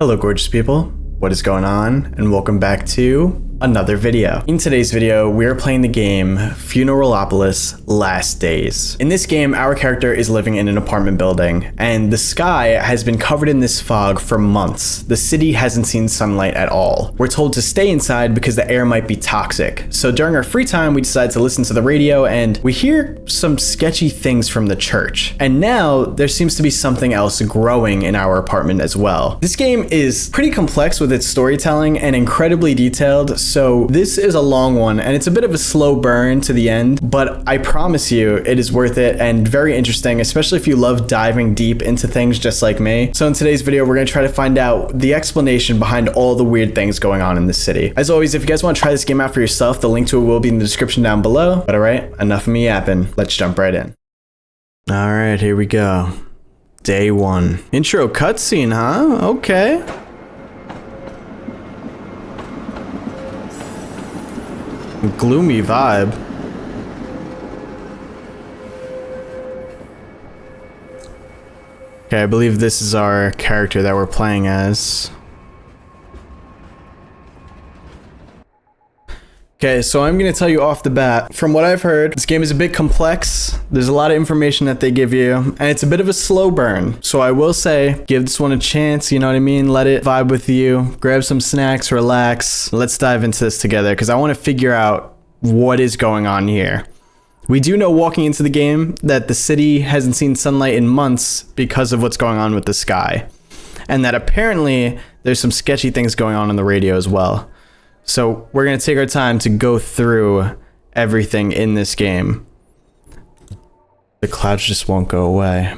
Hello gorgeous people, what is going on, and welcome back to another video. In today's video, we are playing the game Funeralopolis Last Days. In this game, our character is living in an apartment building, and the sky has been covered in this fog for months. The city hasn't seen sunlight at all. We're told to stay inside because the air might be toxic. So during our free time, we decide to listen to the radio, and we hear some sketchy things from the church. And now, there seems to be something else growing in our apartment as well. This game is pretty complex with its storytelling and incredibly detailed, so this is a long one and it's a bit of a slow burn to the end, but I promise you it is worth it and very interesting, especially if you love diving deep into things just like me. So in today's video, we're going to try to find out the explanation behind all the weird things going on in this city. As always, if you guys want to try this game out for yourself, the link to it will be in the description down below. But alright, enough of me yapping. Let's jump right in. Alright, here we go. Day one. Intro cutscene, huh? Okay. Gloomy vibe. Okay, I believe this is our character that we're playing as. Okay, so I'm going to tell you off the bat, from what I've heard, this game is a bit complex. There's a lot of information that they give you, and it's a bit of a slow burn. So I will say, give this one a chance, you know what I mean? Let it vibe with you, grab some snacks, relax. Let's dive into this together, because I want to figure out what is going on here. We do know walking into the game that the city hasn't seen sunlight in months because of what's going on with the sky. And that apparently there's some sketchy things going on the radio as well. So we're going to take our time to go through everything in this game. The clouds just won't go away.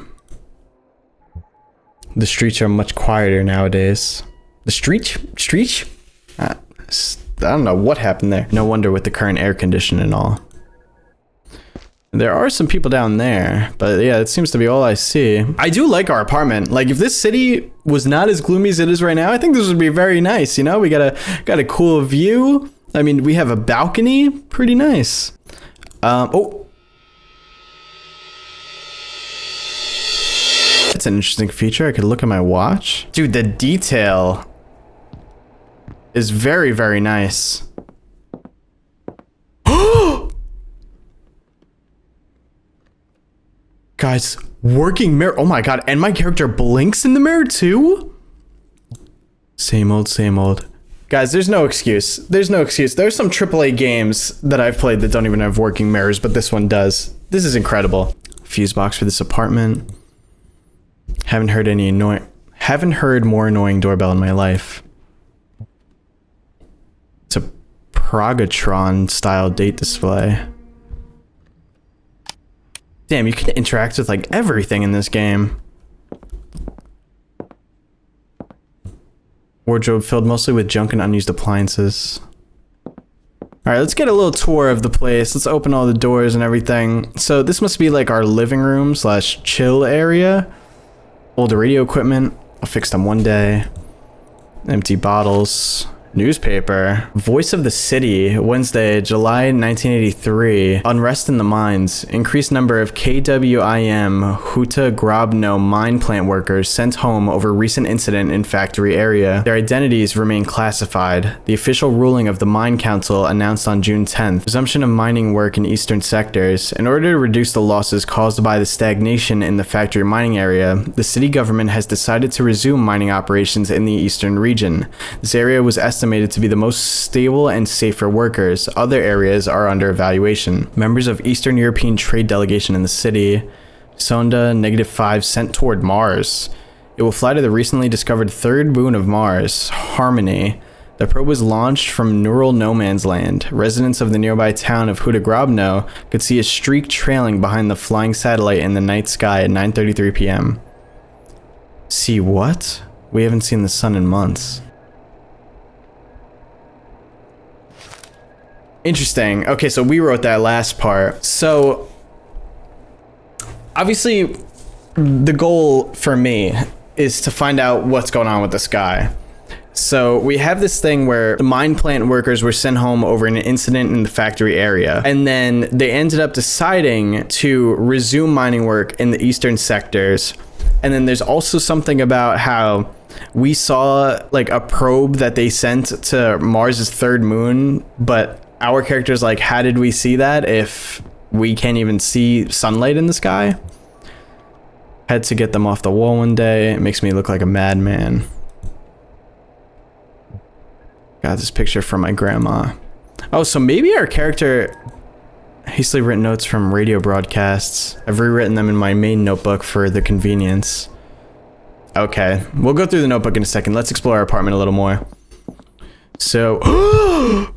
The streets are much quieter nowadays. The streets? I don't know what happened there. No wonder with the current air conditioning and all. There are some people down there, but yeah, it seems to be all I see. I do like our apartment. Like, if this city was not as gloomy as it is right now, I think this would be very nice, you know? We got a cool view. I mean, we have a balcony. Pretty nice. Oh. That's an interesting feature. I could look at my watch. Dude, the detail is very, very nice. Guys, working mirror. Oh my god, and my character blinks in the mirror too? Same old, same old. Guys, there's no excuse. There's no excuse. There's some AAA games that I've played that don't even have working mirrors, but this one does. This is incredible. Fuse box for this apartment. Haven't heard more annoying doorbell in my life. It's a Progatron style date display. Damn, you can interact with like everything in this game. Wardrobe filled mostly with junk and unused appliances. Alright, let's get a little tour of the place. Let's open all the doors and everything. So this must be like our living room / chill area. Older radio equipment. I'll fix them one day. Empty bottles. Newspaper. Voice of the City, Wednesday, July 1983. Unrest in the mines. Increased number of KWIM Huta-Grobno mine plant workers sent home over recent incident in factory area. Their identities remain classified. The official ruling of the Mine Council announced on June 10th. Resumption of mining work in eastern sectors. In order to reduce the losses caused by the stagnation in the factory mining area, the city government has decided to resume mining operations in the eastern region. This area was estimated to be the most stable and safe for workers. Other areas are under evaluation. Members of Eastern European trade delegation in the city. Sonda -5 sent toward Mars. It will fly to the recently discovered third moon of Mars, Harmony. The probe was launched from neural no man's land. Residents of the nearby town of Huta-Grobno could see a streak trailing behind the flying satellite in the night sky at 9:33 p.m. See what? We haven't seen the sun in months. Interesting. Okay, so we wrote that last part. So, obviously, the goal for me is to find out what's going on with the sky. So we have this thing where the mine plant workers were sent home over an incident in the factory area, and then they ended up deciding to resume mining work in the eastern sectors. And then there's also something about how we saw like a probe that they sent to Mars's third moon, but our character's like, how did we see that if we can't even see sunlight in the sky? Had to get them off the wall one day. It makes me look like a madman. Got this picture from my grandma. Oh, so maybe our character... Hastily written notes from radio broadcasts. I've rewritten them in my main notebook for the convenience. Okay, we'll go through the notebook in a second. Let's explore our apartment a little more. So...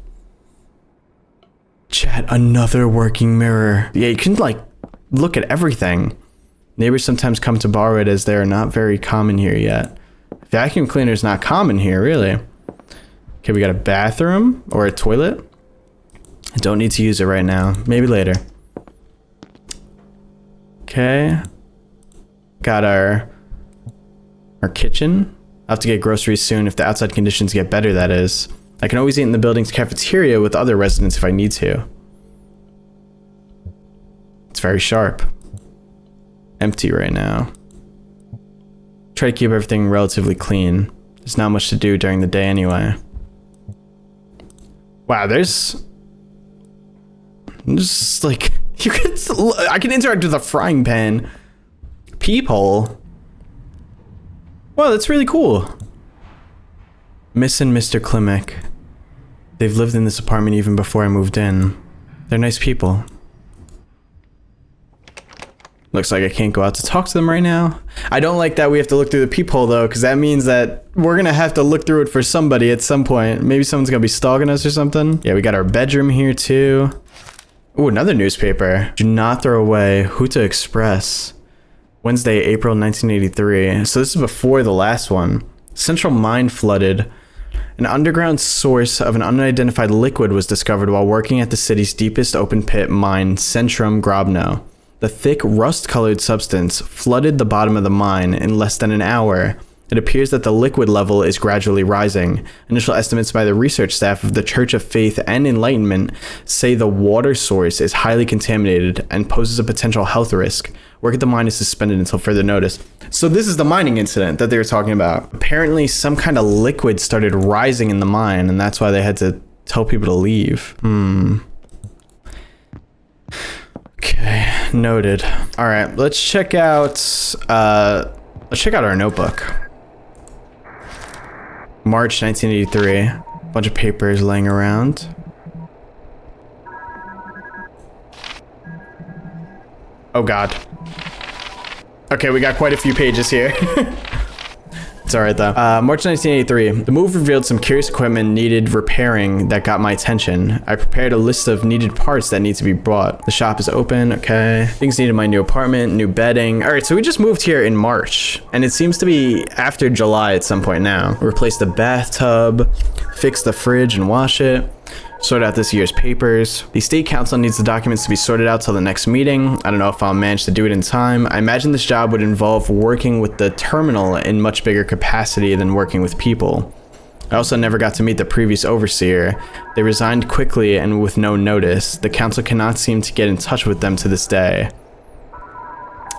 Chat, another working mirror. Yeah, you can like look at everything. Neighbors sometimes come to borrow it as they are not very common here yet. Vacuum cleaner is not common here, really. Okay, we got a bathroom or a toilet. I don't need to use it right now. Maybe later. Okay. Got our kitchen. I'll have to get groceries soon if the outside conditions get better, that is. I can always eat in the building's cafeteria with other residents if I need to. It's very sharp. Empty right now. Try to keep everything relatively clean. There's not much to do during the day anyway. Wow, there's like, I can interact with a frying pan. Peephole. Wow, that's really cool. Miss and Mr. Klimek. They've lived in this apartment even before I moved in. They're nice people. Looks like I can't go out to talk to them right now. I don't like that we have to look through the peephole though, because that means that we're gonna have to look through it for somebody at some point. Maybe someone's gonna be stalking us or something. Yeah, we got our bedroom here too. Ooh, another newspaper. Do not throw away Huta Express. Wednesday, April 1983. So this is before the last one. Central mine flooded. An underground source of an unidentified liquid was discovered while working at the city's deepest open pit mine, Grobno. The thick, rust-colored substance flooded the bottom of the mine in less than an hour. It appears that the liquid level is gradually rising. Initial estimates by the research staff of the Church of Faith and Enlightenment say the water source is highly contaminated and poses a potential health risk. Work at the mine is suspended until further notice. So this is the mining incident that they were talking about. Apparently some kind of liquid started rising in the mine, and that's why they had to tell people to leave. Okay, noted. All right, let's check out our notebook. March 1983. Bunch of papers laying around. Oh God. Okay, we got quite a few pages here. It's alright though. March 1983. The move revealed some curious equipment needed repairing that got my attention. I prepared a list of needed parts that need to be bought. The shop is open, okay. Things needed in my new apartment, new bedding. Alright, so we just moved here in March, and it seems to be after July at some point now. Replace the bathtub, fix the fridge and wash it. Sort out this year's papers. The state council needs the documents to be sorted out till the next meeting. I don't know if I'll manage to do it in time. I imagine this job would involve working with the terminal in much bigger capacity than working with people. I also never got to meet the previous overseer. They resigned quickly and with no notice. The council cannot seem to get in touch with them to this day.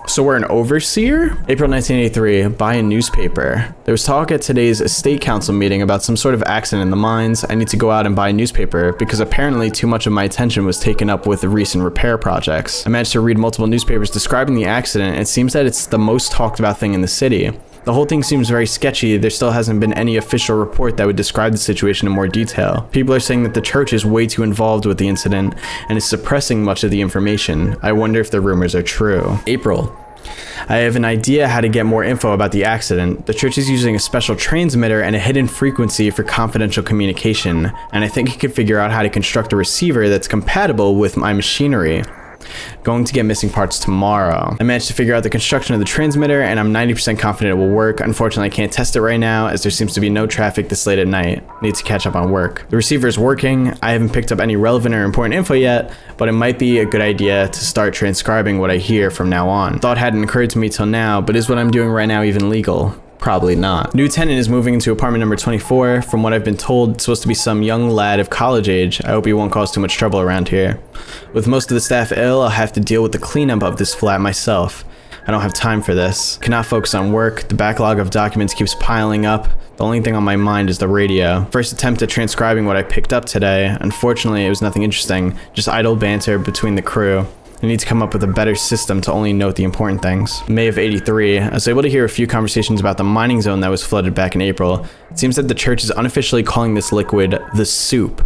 So we're an overseer? April 1983, buy a newspaper. There was talk at today's estate council meeting about some sort of accident in the mines. I need to go out and buy a newspaper because apparently too much of my attention was taken up with the recent repair projects. I managed to read multiple newspapers describing the accident. It seems that it's the most talked about thing in the city. The whole thing seems very sketchy. There still hasn't been any official report that would describe the situation in more detail. People are saying that the church is way too involved with the incident and is suppressing much of the information. I wonder if the rumors are true. April. I have an idea how to get more info about the accident. The church is using a special transmitter and a hidden frequency for confidential communication, and I think I could figure out how to construct a receiver that's compatible with my machinery. Going to get missing parts tomorrow. I managed to figure out the construction of the transmitter and I'm 90% confident it will work. Unfortunately, I can't test it right now as there seems to be no traffic this late at night. Need to catch up on work. The receiver is working. I haven't picked up any relevant or important info yet, but it might be a good idea to start transcribing what I hear from now on. Thought hadn't occurred to me till now, but is what I'm doing right now even legal? Probably not. New tenant is moving into apartment number 24. From what I've been told, it's supposed to be some young lad of college age. I hope he won't cause too much trouble around here. With most of the staff ill, I'll have to deal with the cleanup of this flat myself. I don't have time for this. Cannot focus on work. The backlog of documents keeps piling up. The only thing on my mind is the radio. First attempt at transcribing what I picked up today. Unfortunately, it was nothing interesting, just idle banter between the crew. I need to come up with a better system to only note the important things. May of '83, I was able to hear a few conversations about the mining zone that was flooded back in April. It seems that the church is unofficially calling this liquid the soup.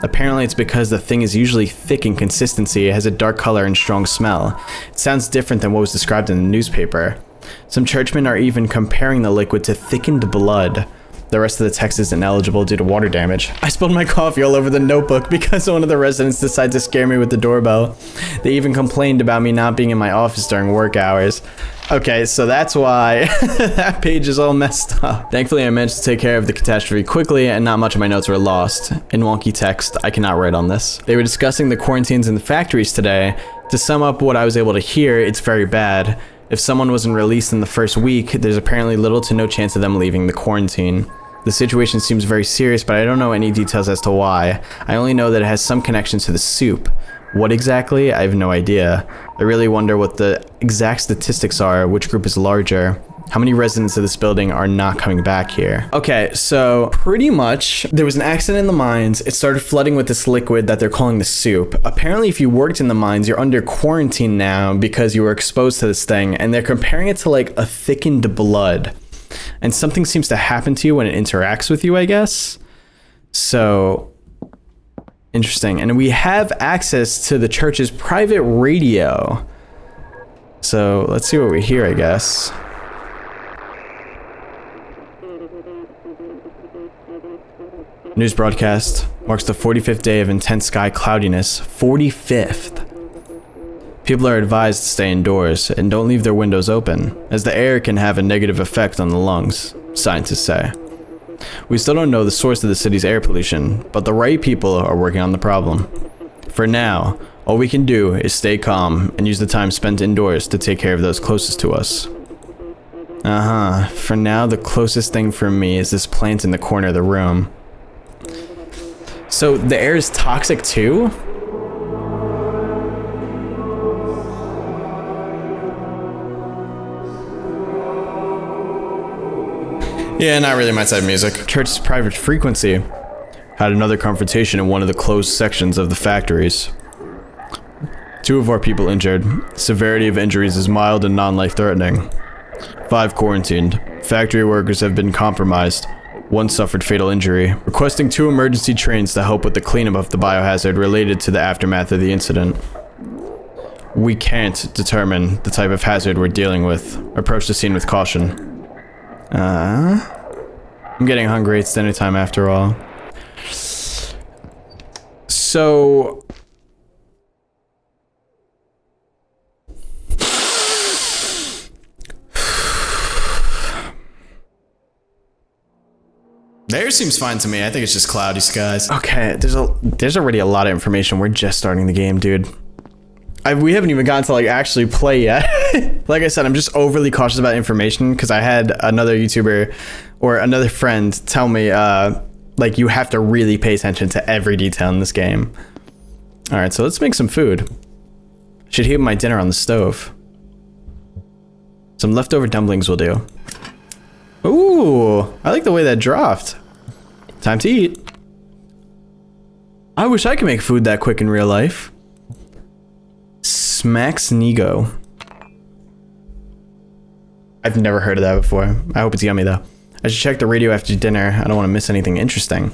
Apparently it's because the thing is usually thick in consistency, it has a dark color and strong smell. It sounds different than what was described in the newspaper. Some churchmen are even comparing the liquid to thickened blood. The rest of the text is ineligible due to water damage. I spilled my coffee all over the notebook because one of the residents decided to scare me with the doorbell. They even complained about me not being in my office during work hours. Okay, so that's why that page is all messed up. Thankfully, I managed to take care of the catastrophe quickly and not much of my notes were lost. In wonky text, I cannot write on this. They were discussing the quarantines in the factories today. To sum up what I was able to hear, it's very bad. If someone wasn't released in the first week, there's apparently little to no chance of them leaving the quarantine. The situation seems very serious, but I don't know any details as to why. I only know that it has some connection to the soup. What exactly? I have no idea. I really wonder what the exact statistics are, which group is larger. How many residents of this building are not coming back here? Okay, so pretty much there was an accident in the mines. It started flooding with this liquid that they're calling the soup. Apparently, if you worked in the mines, you're under quarantine now because you were exposed to this thing, and they're comparing it to like a thickened blood. And something seems to happen to you when it interacts with you, I guess. So, interesting. And we have access to the church's private radio. So, let's see what we hear, I guess. News broadcast marks the 45th day of intense sky cloudiness. 45th. People are advised to stay indoors and don't leave their windows open, as the air can have a negative effect on the lungs, scientists say. We still don't know the source of the city's air pollution, but the right people are working on the problem. For now, all we can do is stay calm and use the time spent indoors to take care of those closest to us. For now, the closest thing for me is this plant in the corner of the room. So the air is toxic too? Yeah, not really my type of music. Church's private frequency had another confrontation in one of the closed sections of the factories. 2 of our people injured. Severity of injuries is mild and non-life-threatening. 5 quarantined. Factory workers have been compromised. 1 suffered fatal injury. Requesting 2 emergency trains to help with the cleanup of the biohazard related to the aftermath of the incident. We can't determine the type of hazard we're dealing with. Approach the scene with caution. I'm getting hungry. It's dinner time after all. So... There seems fine to me. I think it's just cloudy skies. Okay, there's already a lot of information. We're just starting the game, dude. We haven't even gotten to like actually play yet. Like I said, I'm just overly cautious about information because I had another YouTuber or another friend tell me like you have to really pay attention to every detail in this game. All right, so let's make some food. Should heat up my dinner on the stove. Some leftover dumplings will do. Ooh, I like the way that dropped. Time to eat. I wish I could make food that quick in real life. Smacks Nego. I've never heard of that before. I hope it's yummy though. I should check the radio after dinner. I don't want to miss anything interesting.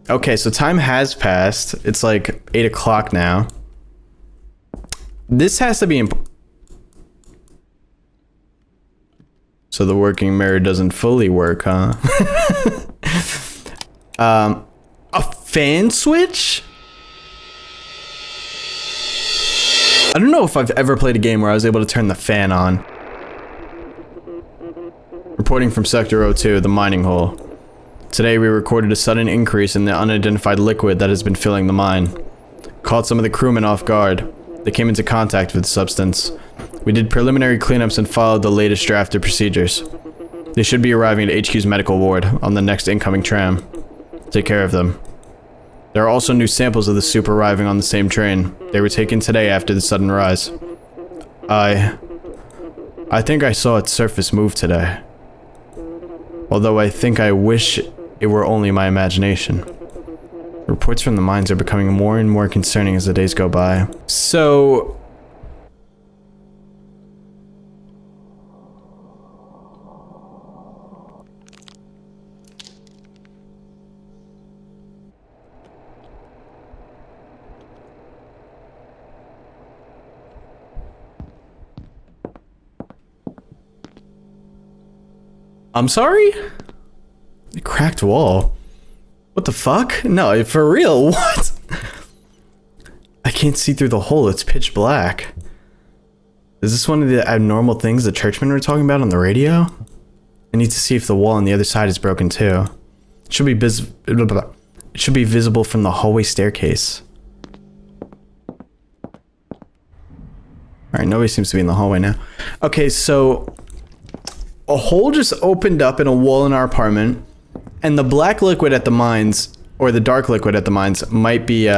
Okay, so time has passed. It's like 8 o'clock now. This has to be important. So the working mirror doesn't fully work, huh? A fan switch? I don't know if I've ever played a game where I was able to turn the fan on. Reporting from Sector 02, the mining hole. Today we recorded a sudden increase in the unidentified liquid that has been filling the mine. Caught some of the crewmen off guard. They came into contact with the substance. We did preliminary cleanups and followed the latest draft of procedures. They should be arriving at HQ's medical ward on the next incoming tram. Take care of them. There are also new samples of the soup arriving on the same train. They were taken today after the sudden rise. I think I saw its surface move today. Although I wish it were only my imagination. Reports from the mines are becoming more and more concerning as the days go by. So... I'm sorry? A cracked wall. What the fuck? No, for real, what? I can't see through the hole, it's pitch black. Is this one of the abnormal things the churchmen were talking about on the radio? I need to see if the wall on the other side is broken too. It should be visible from the hallway staircase. Alright, nobody seems to be in the hallway now. Okay, so... a hole just opened up in a wall in our apartment, and the black liquid at the mines, or the dark liquid at the mines, might be,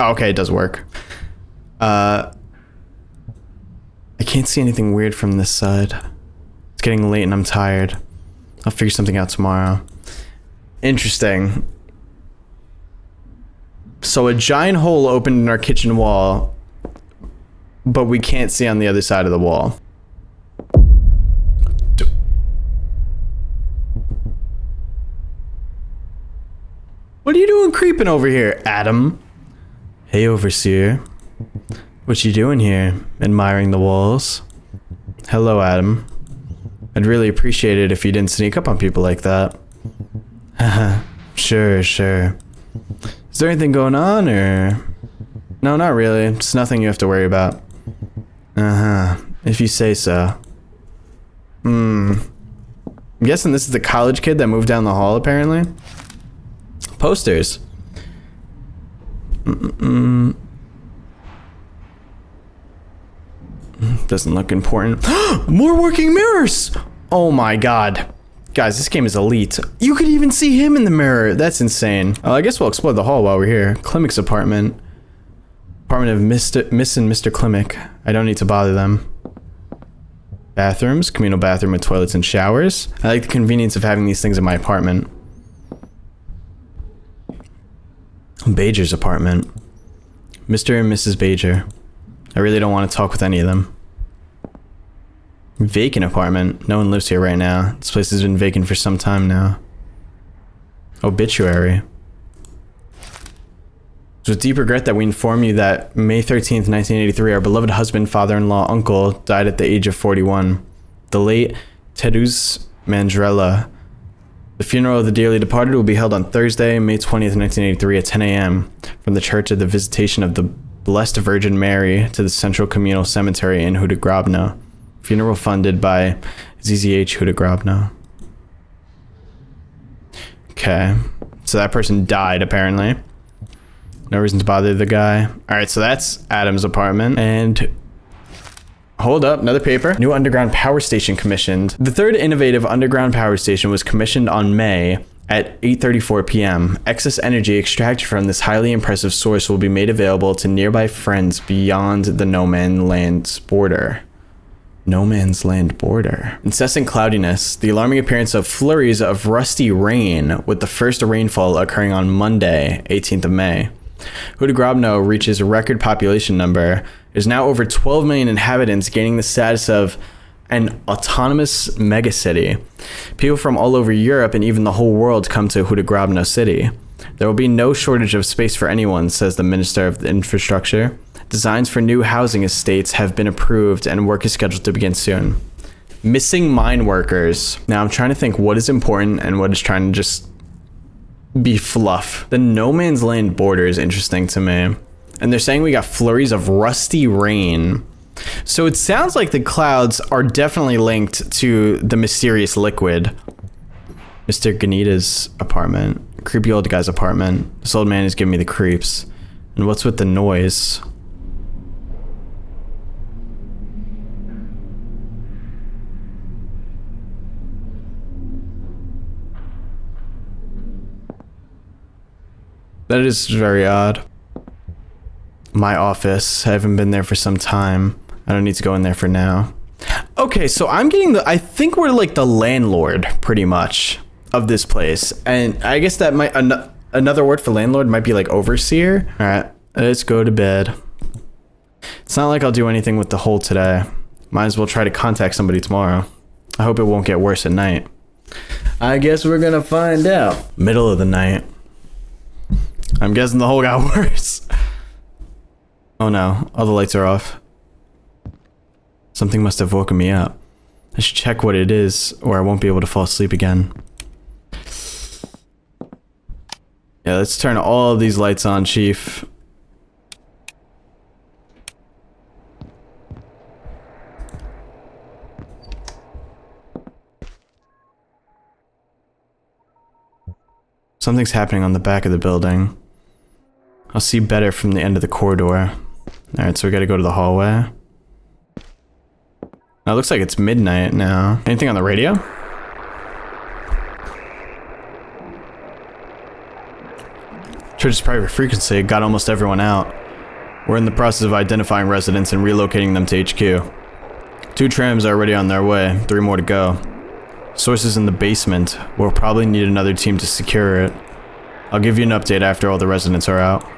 okay, it does work. I can't see anything weird from this side. It's getting late and I'm tired. I'll figure something out tomorrow. Interesting. So a giant hole opened in our kitchen wall, but we can't see on the other side of the wall. What are you doing creeping over here, Adam? Hey, overseer. What you doing here? Admiring the walls? Hello, Adam. I'd really appreciate it if you didn't sneak up on people like that. Haha, sure. Is there anything going on, or...? No, not really. It's nothing you have to worry about. If you say so. I'm guessing this is the college kid that moved down the hall, apparently. Posters. Doesn't look important. More working mirrors! Oh my god. Guys, this game is elite. You could even see him in the mirror. That's insane. I guess we'll explore the hall while we're here. Klimek's apartment. Apartment of Miss and Mr. Klimek. I don't need to bother them. Bathrooms. Communal bathroom with toilets and showers. I like the convenience of having these things in my apartment. Bager's apartment. Mr. and Mrs. Bager. I really don't want to talk with any of them. Vacant apartment. No one lives here right now. This place has been vacant for some time now. Obituary. It's with deep regret that we inform you that May 13th, 1983, our beloved husband, father-in-law, uncle died at the age of 41. The late Tadeusz Mandrella. The funeral of the dearly departed will be held on Thursday, May 20th, 1983 at 10 a.m. from the Church of the Visitation of the Blessed Virgin Mary to the Central Communal Cemetery in Huta-Grobno. Funeral funded by ZZH Huta-Grobno. Okay, so that person died apparently. No reason to bother the guy. Alright, so that's Adam's apartment. And hold up, another paper. New underground power station commissioned. The third innovative underground power station was commissioned on May at 8:34 p.m. Excess energy extracted from this highly impressive source will be made available to nearby friends beyond the no man's land's border. No man's land border. Incessant cloudiness. The alarming appearance of flurries of rusty rain, with the first rainfall occurring on Monday, 18th of May. Huta-Grobno reaches a record population number. There's now over 12 million inhabitants, gaining the status of an autonomous megacity. People from all over Europe and even the whole world come to Huta-Grobno City. There will be no shortage of space for anyone, says the Minister of Infrastructure. Designs for new housing estates have been approved and work is scheduled to begin soon. Missing mine workers. Now I'm trying to think what is important and what is trying to just be fluff. The no man's land border is interesting to me. And they're saying we got flurries of rusty rain. So it sounds like the clouds are definitely linked to the mysterious liquid. Mr. Ganita's apartment. Creepy old guy's apartment. This old man is giving me the creeps. And what's with the noise? That is very odd. my office. I haven't been there for some time. I don't need to go in there for now. Okay, so I'm getting I think we're like the landlord, pretty much, of this place. And I guess that might, another word for landlord might be like overseer. All right, let's go to bed. It's not like I'll do anything with the hole today. Might as well try to contact somebody tomorrow. I hope it won't get worse at night. I guess we're gonna find out. Middle of the night. I'm guessing the hole got worse. Oh no, all the lights are off. Something must have woken me up. I should check what it is, or I won't be able to fall asleep again. Yeah, let's turn all of these lights on, Chief. Something's happening on the back of the building. I'll see better from the end of the corridor. Alright, so we gotta go to the hallway. Now it looks like it's midnight now. Anything on the radio? Church's private frequency got almost everyone out. We're in the process of identifying residents and relocating them to HQ. 2 trams are already on their way, 3 more to go. Sources in the basement. We'll probably need another team to secure it. I'll give you an update after all the residents are out.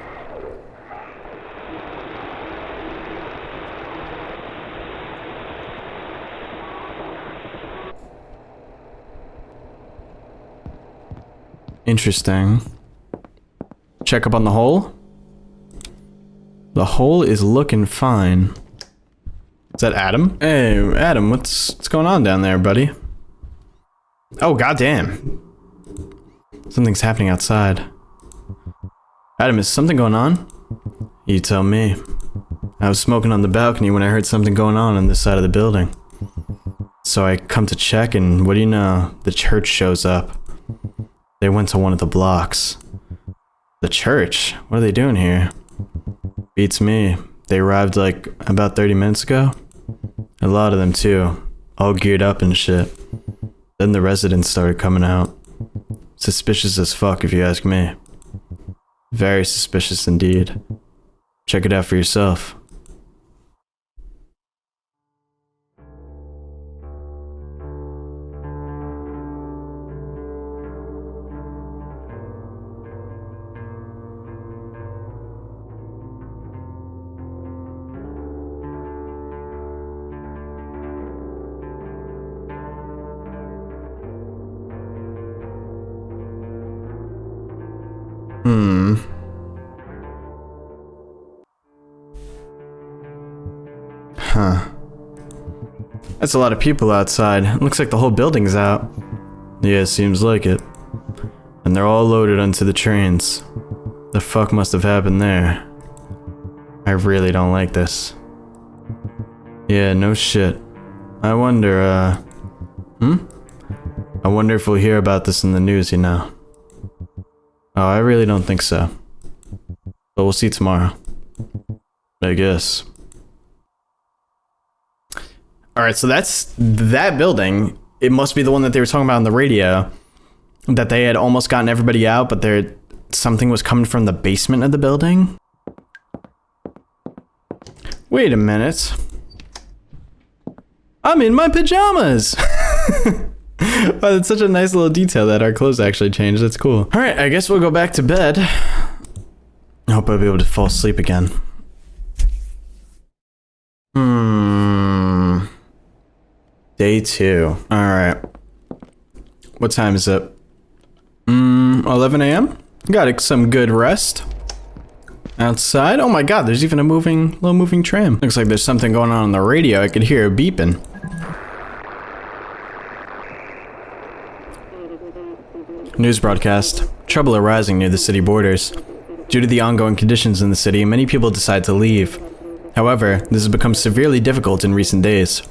Interesting. Check up on the hole. The hole is looking fine. Is that Adam? Hey, Adam, what's going on down there, buddy? Oh, goddamn. Something's happening outside. Adam, is something going on? You tell me. I was smoking on the balcony when I heard something going on this side of the building. So I come to check, and what do you know? The church shows up. They went to one of the blocks. The church? What are they doing here? Beats me. They arrived like about 30 minutes ago. A lot of them too. All geared up and shit. Then the residents started coming out. Suspicious as fuck if you ask me. Very suspicious indeed. Check it out for yourself. Huh. That's a lot of people outside. Looks like the whole building's out. Yeah, seems like it. And they're all loaded onto the trains. The fuck must have happened there? I really don't like this. Yeah, no shit. I wonder, I wonder if we'll hear about this in the news, you know. Oh, I really don't think so. But we'll see tomorrow. I guess. Alright, so that's that building. It must be the one that they were talking about on the radio. That they had almost gotten everybody out, but something was coming from the basement of the building. Wait a minute. I'm in my pajamas! Oh, that's such a nice little detail that our clothes actually changed. That's cool. Alright, I guess we'll go back to bed. I hope I'll be able to fall asleep again. Day 2. Alright. What time is it? 11 a.m.? Got some good rest. Outside? Oh my god, there's even a little moving tram. Looks like there's something going on the radio. I could hear it beeping. News broadcast. Trouble arising near the city borders. Due to the ongoing conditions in the city, many people decide to leave. However, this has become severely difficult in recent days.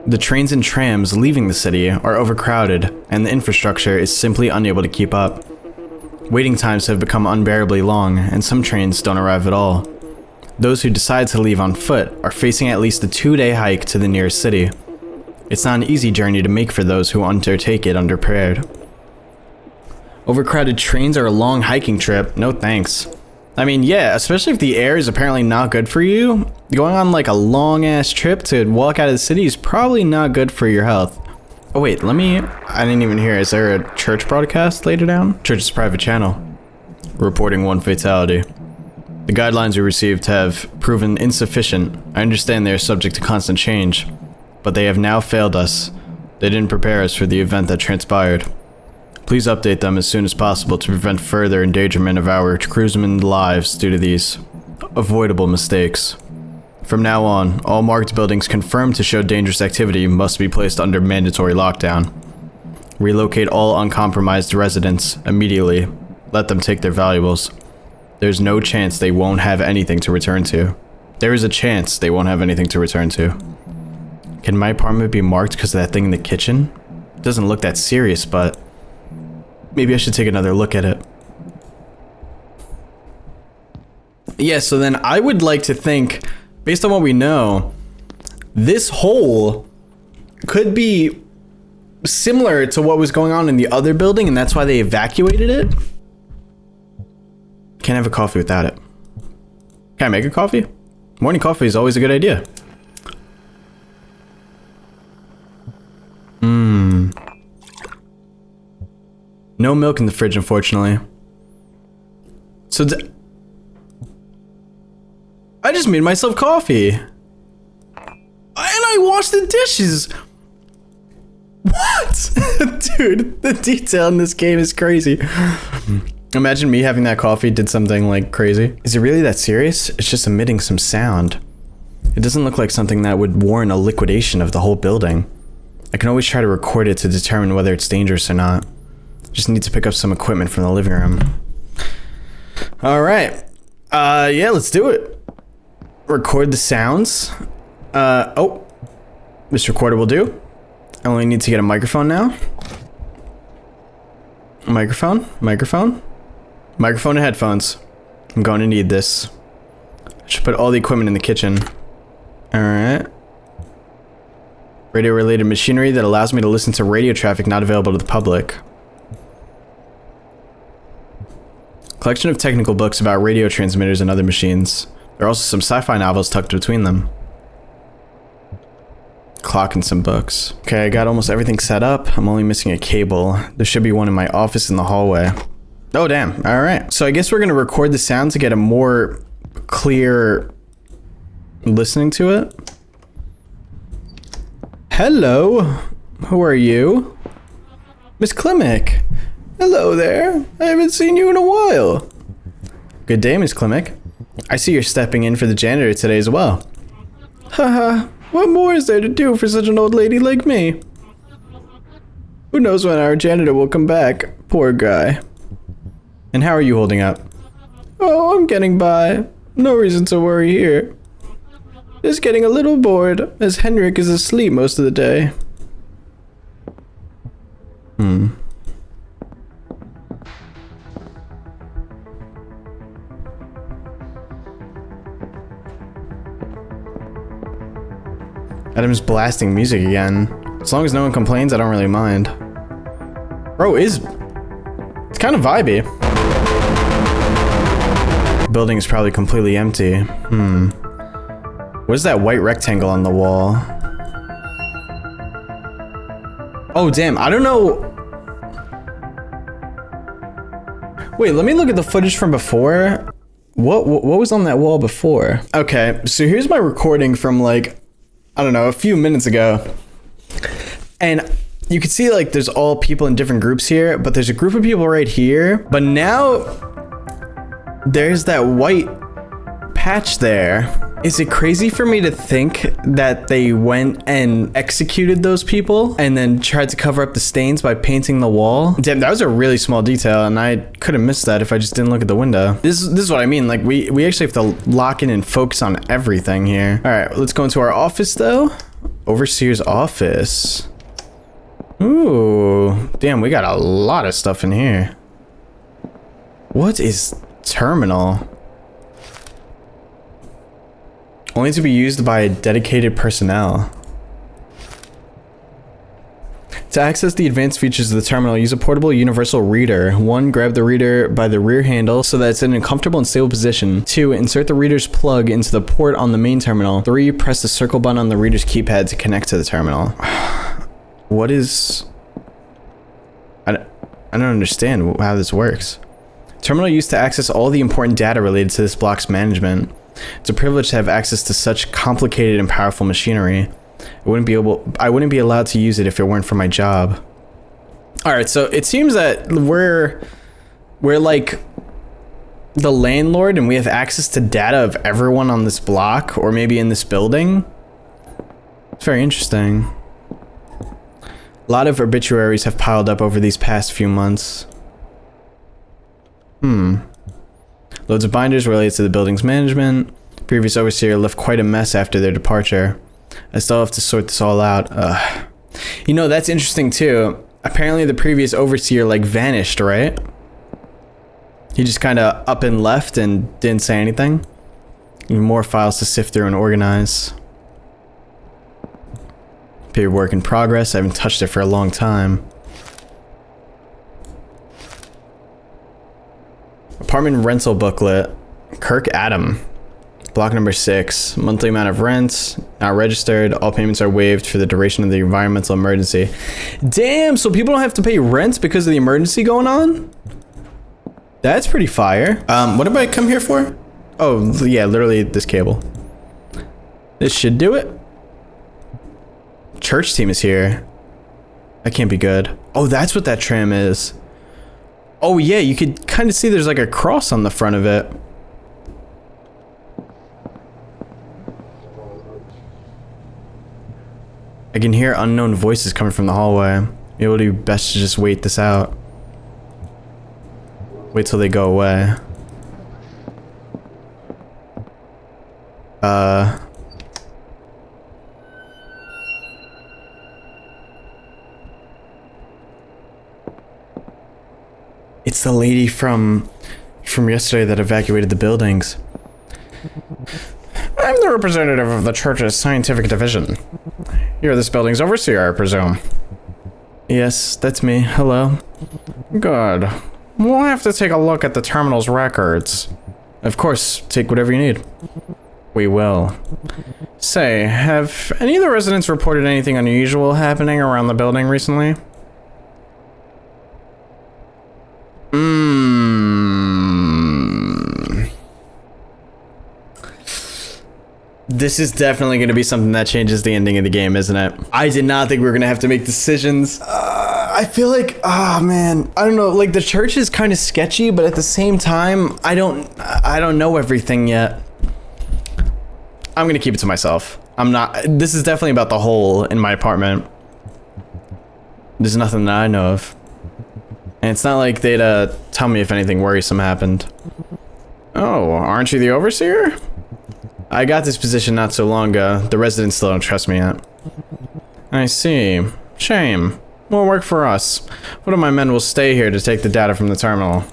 The trains and trams leaving the city are overcrowded, and the infrastructure is simply unable to keep up. Waiting times have become unbearably long, and some trains don't arrive at all. Those who decide to leave on foot are facing at least a 2-day hike to the nearest city. It's not an easy journey to make for those who undertake it unprepared. Overcrowded trains are a long hiking trip, no thanks. I mean, yeah, especially if the air is apparently not good for you. Going on like a long ass trip to walk out of the city is probably not good for your health. Oh wait, I didn't even hear. Is there a church broadcast later down? Church's private channel. Reporting 1 fatality. The guidelines we received have proven insufficient. I understand they are subject to constant change, but they have now failed us. They didn't prepare us for the event that transpired. Please update them as soon as possible to prevent further endangerment of our crewsmen's lives due to these avoidable mistakes. From now on, all marked buildings confirmed to show dangerous activity must be placed under mandatory lockdown. Relocate all uncompromised residents immediately. Let them take their valuables. There's no chance they won't have anything to return to. There is a chance they won't have anything to return to. Can my apartment be marked because of that thing in the kitchen? It doesn't look that serious, but maybe I should take another look at it. Yeah, so then I would like to think, based on what we know, this hole could be similar to what was going on in the other building, and that's why they evacuated it. Can't have a coffee without it. Can I make a coffee? Morning coffee is always a good idea. No milk in the fridge, unfortunately. So I just made myself coffee. And I washed the dishes. What? Dude, the detail in this game is crazy. Imagine me having that coffee did something like crazy. Is it really that serious? It's just emitting some sound. It doesn't look like something that would warrant a liquidation of the whole building. I can always try to record it to determine whether it's dangerous or not. Just need to pick up some equipment from the living room. All right. Yeah, let's do it. Record the sounds. Oh, this recorder will do. I only need to get a microphone now. Microphone and headphones. I'm going to need this. I should put all the equipment in the kitchen. All right. Radio-related machinery that allows me to listen to radio traffic not available to the public. Collection of technical books about radio transmitters and other machines. There are also some sci-fi novels tucked between them. Clock and some books. Okay, I got almost everything set up. I'm only missing a cable. There should be one in my office in the hallway. Oh, damn. All right. So I guess we're going to record the sound to get a more clear listening to it. Hello. Who are you? Miss Klimek. Hello there. I haven't seen you in a while. Good day, Miss Klimek. I see you're stepping in for the janitor today as well. Haha. What more is there to do for such an old lady like me? Who knows when our janitor will come back? Poor guy. And how are you holding up? Oh, I'm getting by. No reason to worry here. Just getting a little bored, as Henrik is asleep most of the day. Adam's blasting music again. As long as no one complains, I don't really mind. Bro, it's kind of vibey. The building is probably completely empty. What is that white rectangle on the wall? Oh, damn, I don't know. Wait, let me look at the footage from before. What was on that wall before? Okay, so here's my recording from like, I don't know, a few minutes ago. And you can see like there's all people in different groups here, but there's a group of people right here. But now there's that white patch there. Is it crazy for me to think that they went and executed those people and then tried to cover up the stains by painting the wall? Damn, that was a really small detail, and I could have missed that if I just didn't look at the window. This is what I mean. Like we actually have to lock in and focus on everything here. All right, let's go into our office though. Overseer's office. Ooh, damn, we got a lot of stuff in here. What is terminal? Only to be used by dedicated personnel. To access the advanced features of the terminal, use a portable universal reader. 1. Grab the reader by the rear handle so that it's in a comfortable and stable position. 2. Insert the reader's plug into the port on the main terminal. 3. Press the circle button on the reader's keypad to connect to the terminal. What is... I don't understand how this works. Terminal used to access all the important data related to this block's management. It's a privilege to have access to such complicated and powerful machinery. I wouldn't be allowed to use it if it weren't for my job. Alright, so it seems that we're like the landlord and we have access to data of everyone on this block or maybe in this building. It's very interesting. A lot of obituaries have piled up over these past few months. Loads of binders related to the building's management. Previous overseer left quite a mess after their departure. I still have to sort this all out. You know, that's interesting too. Apparently the previous overseer like vanished, right? He just kind of up and left and didn't say anything. Even more files to sift through and organize. Paperwork in progress. I haven't touched it for a long time. Apartment rental booklet. Kirk Adam. Block number 6. Monthly amount of rent. Not registered. All payments are waived for the duration of the environmental emergency. Damn, so people don't have to pay rent because of the emergency going on? That's pretty fire. What did I come here for? Oh, yeah, literally this cable. This should do it. Church team is here. That can't be good. Oh, that's what that tram is. Oh yeah, you could kind of see there's like a cross on the front of it. I can hear unknown voices coming from the hallway. Maybe it would be best to just wait this out. Wait till they go away. It's the lady from yesterday that evacuated the buildings. I'm the representative of the church's scientific division. You're this building's overseer, I presume. Yes, that's me. Hello. Good. We'll have to take a look at the terminal's records. Of course, take whatever you need. We will. Say, have any of the residents reported anything unusual happening around the building recently? This is definitely going to be something that changes the ending of the game, isn't it? I did not think we were going to have to make decisions. I feel like, oh man, I don't know, like the church is kind of sketchy, but at the same time, I don't know everything yet. I'm going to keep it to myself. This is definitely about the hole in my apartment. There's nothing that I know of. And it's not like they'd tell me if anything worrisome happened. Oh, aren't you the overseer? I got this position not so long ago. The residents still don't trust me yet. I see. Shame. More work for us. One of my men will stay here to take the data from the terminal.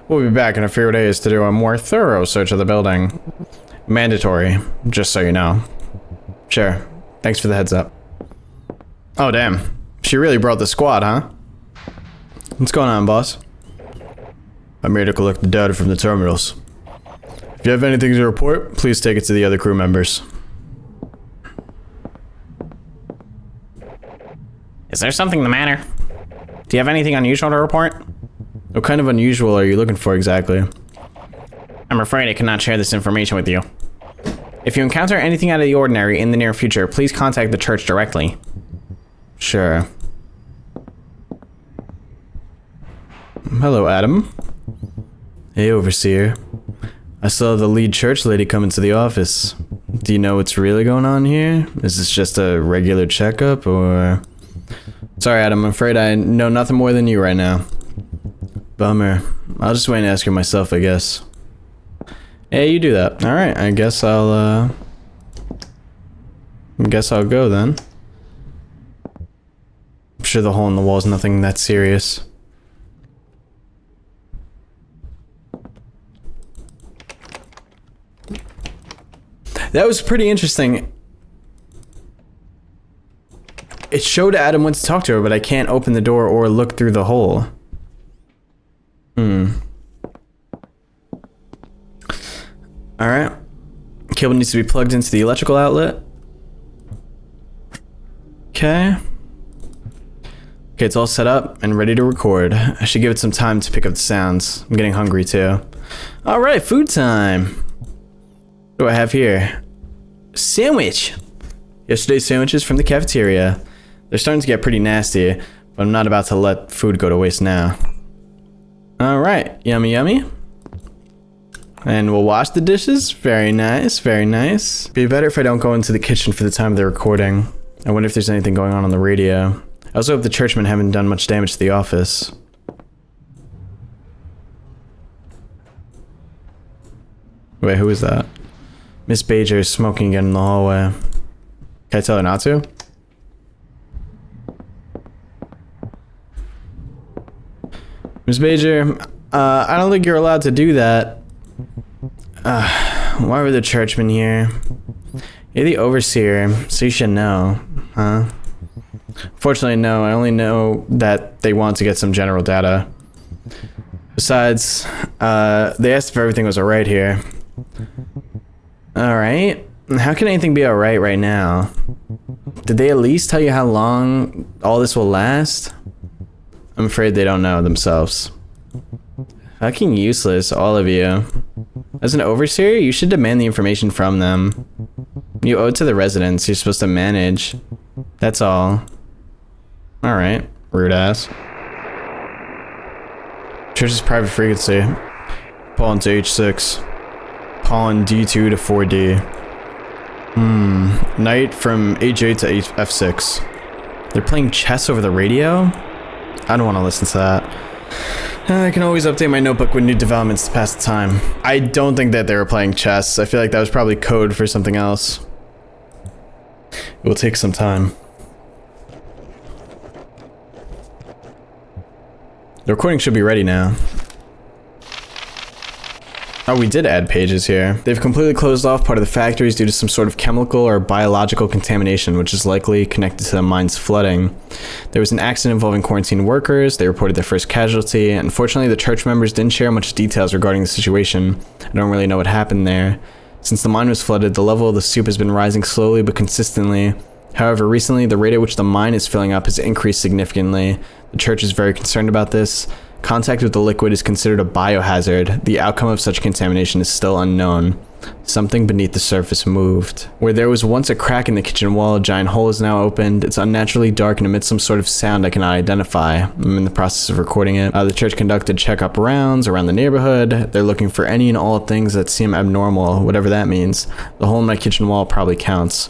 We'll be back in a few days to do a more thorough search of the building. Mandatory, just so you know. Sure. Thanks for the heads up. Oh, damn. She really brought the squad, huh? What's going on, boss? I'm here to collect the data from the terminals. If you have anything to report, please take it to the other crew members. Is there something the matter? Do you have anything unusual to report? What kind of unusual are you looking for exactly? I'm afraid I cannot share this information with you. If you encounter anything out of the ordinary in the near future, please contact the church directly. Sure. Hello, Adam. Hey, Overseer. I saw the lead church lady come into the office. Do you know what's really going on here? Is this just a regular checkup, or... Sorry, Adam, I'm afraid I know nothing more than you right now. Bummer. I'll just wait and ask her myself, I guess. Hey, you do that. Alright, I guess I'll go then. I'm sure the hole in the wall is nothing that serious. That was pretty interesting. It showed Adam went to talk to her, but I can't open the door or look through the hole. Alright. Cable needs to be plugged into the electrical outlet. Okay. Okay, it's all set up and ready to record. I should give it some time to pick up the sounds. I'm getting hungry too. Alright, food time. What do I have here? Sandwich. Yesterday's sandwiches from the cafeteria. They're starting to get pretty nasty, but I'm not about to let food go to waste now. Alright, yummy yummy. And we'll wash the dishes. Very nice, very nice. Be better if I don't go into the kitchen for the time of the recording. I wonder if there's anything going on the radio. I also hope the churchmen haven't done much damage to the office. Wait, who is that? Miss Bajer is smoking again in the hallway. Can I tell her not to? Miss Bajer, I don't think you're allowed to do that. Why were the churchmen here? You're the overseer, so you should know, huh? Fortunately, no. I only know that they want to get some general data. Besides, they asked if everything was alright here. Alright? How can anything be alright right now? Did they at least tell you how long all this will last? I'm afraid they don't know themselves. Fucking useless, all of you. As an overseer, you should demand the information from them. You owe it to the residents. You're supposed to manage. That's all. Alright, rude ass. Church's private frequency. Paul into H6. Pawn D2 to 4D. Night from H8 to F6. They're playing chess over the radio? I don't want to listen to that. I can always update my notebook with new developments to pass the time. I don't think that they were playing chess. I feel like that was probably code for something else. It will take some time. The recording should be ready now. Oh, we did add pages here. They've completely closed off part of the factories due to some sort of chemical or biological contamination, which is likely connected to the mine's flooding. There was an accident involving quarantined workers. They reported their first casualty. Unfortunately, the church members didn't share much details regarding the situation. I don't really know what happened there. Since the mine was flooded, the level of the soup has been rising slowly but consistently. However, recently, the rate at which the mine is filling up has increased significantly. The church is very concerned about this. Contact with the liquid is considered a biohazard. The outcome of such contamination is still unknown. Something beneath the surface moved. Where there was once a crack in the kitchen wall, a giant hole is now opened. It's unnaturally dark and emits some sort of sound I cannot identify. I'm in the process of recording it. The church conducted checkup rounds around the neighborhood. They're looking for any and all things that seem abnormal, whatever that means. The hole in my kitchen wall probably counts.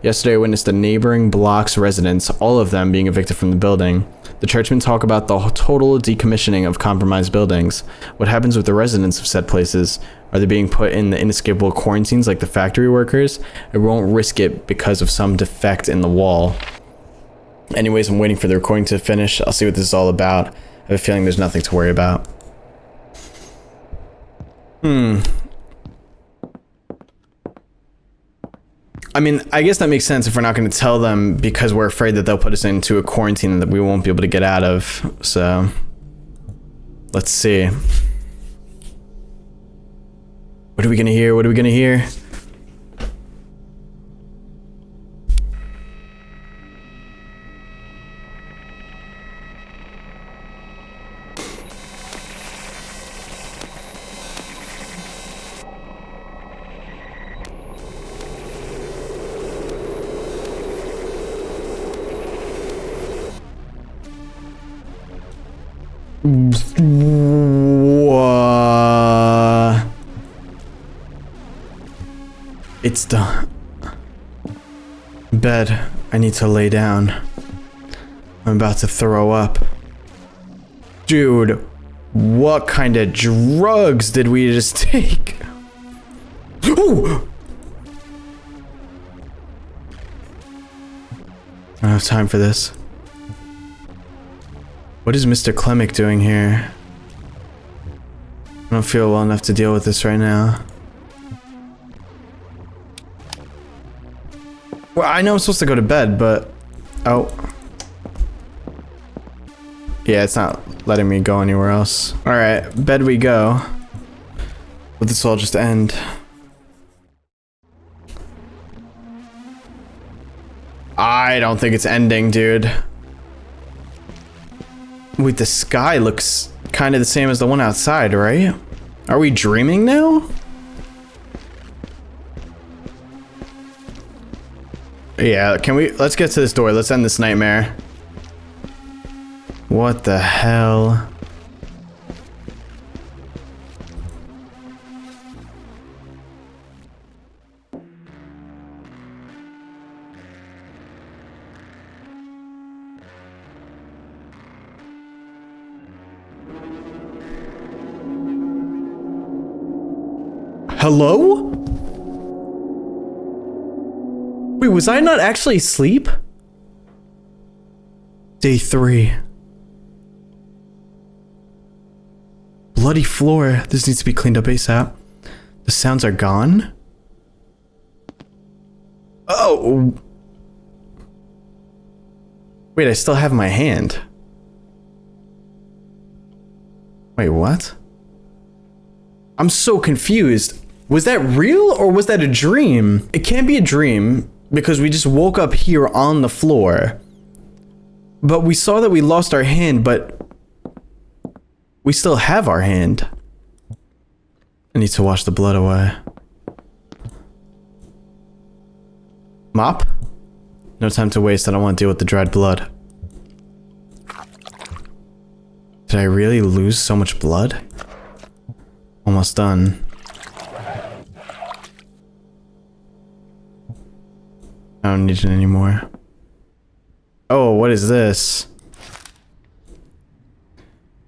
Yesterday I witnessed the neighboring block's residents, all of them being evicted from the building. The churchmen talk about the total decommissioning of compromised buildings. What happens with the residents of said places? Are they being put in the inescapable quarantines like the factory workers? I won't risk it because of some defect in the wall. Anyways, I'm waiting for the recording to finish. I'll see what this is all about. I have a feeling there's nothing to worry about. I mean, I guess that makes sense if we're not going to tell them because we're afraid that they'll put us into a quarantine that we won't be able to get out of. So, let's see. What are we going to hear? What are we going to hear? It's done. Bed. I need to lay down. I'm about to throw up. Dude, what kind of drugs did we just take? Ooh! I don't have time for this. What is Mr. Klemick doing here? I don't feel well enough to deal with this right now. Well, I know I'm supposed to go to bed, but Oh. Yeah, it's not letting me go anywhere else. Alright, bed we go. Will this all just end? I don't think it's ending, dude. Wait, the sky looks kind of the same as the one outside, right? Are we dreaming now? Yeah, let's get to this door. Let's end this nightmare. What the hell? Hello? Wait, was I not actually asleep? Day 3. Bloody floor. This needs to be cleaned up ASAP. The sounds are gone? Oh! Wait, I still have my hand. Wait, what? I'm so confused. Was that real or was that a dream? It can't be a dream because we just woke up here on the floor. But we saw that we lost our hand, but we still have our hand. I need to wash the blood away. Mop? No time to waste. I don't want to deal with the dried blood. Did I really lose so much blood? Almost done. I don't need it anymore. Oh, what is this?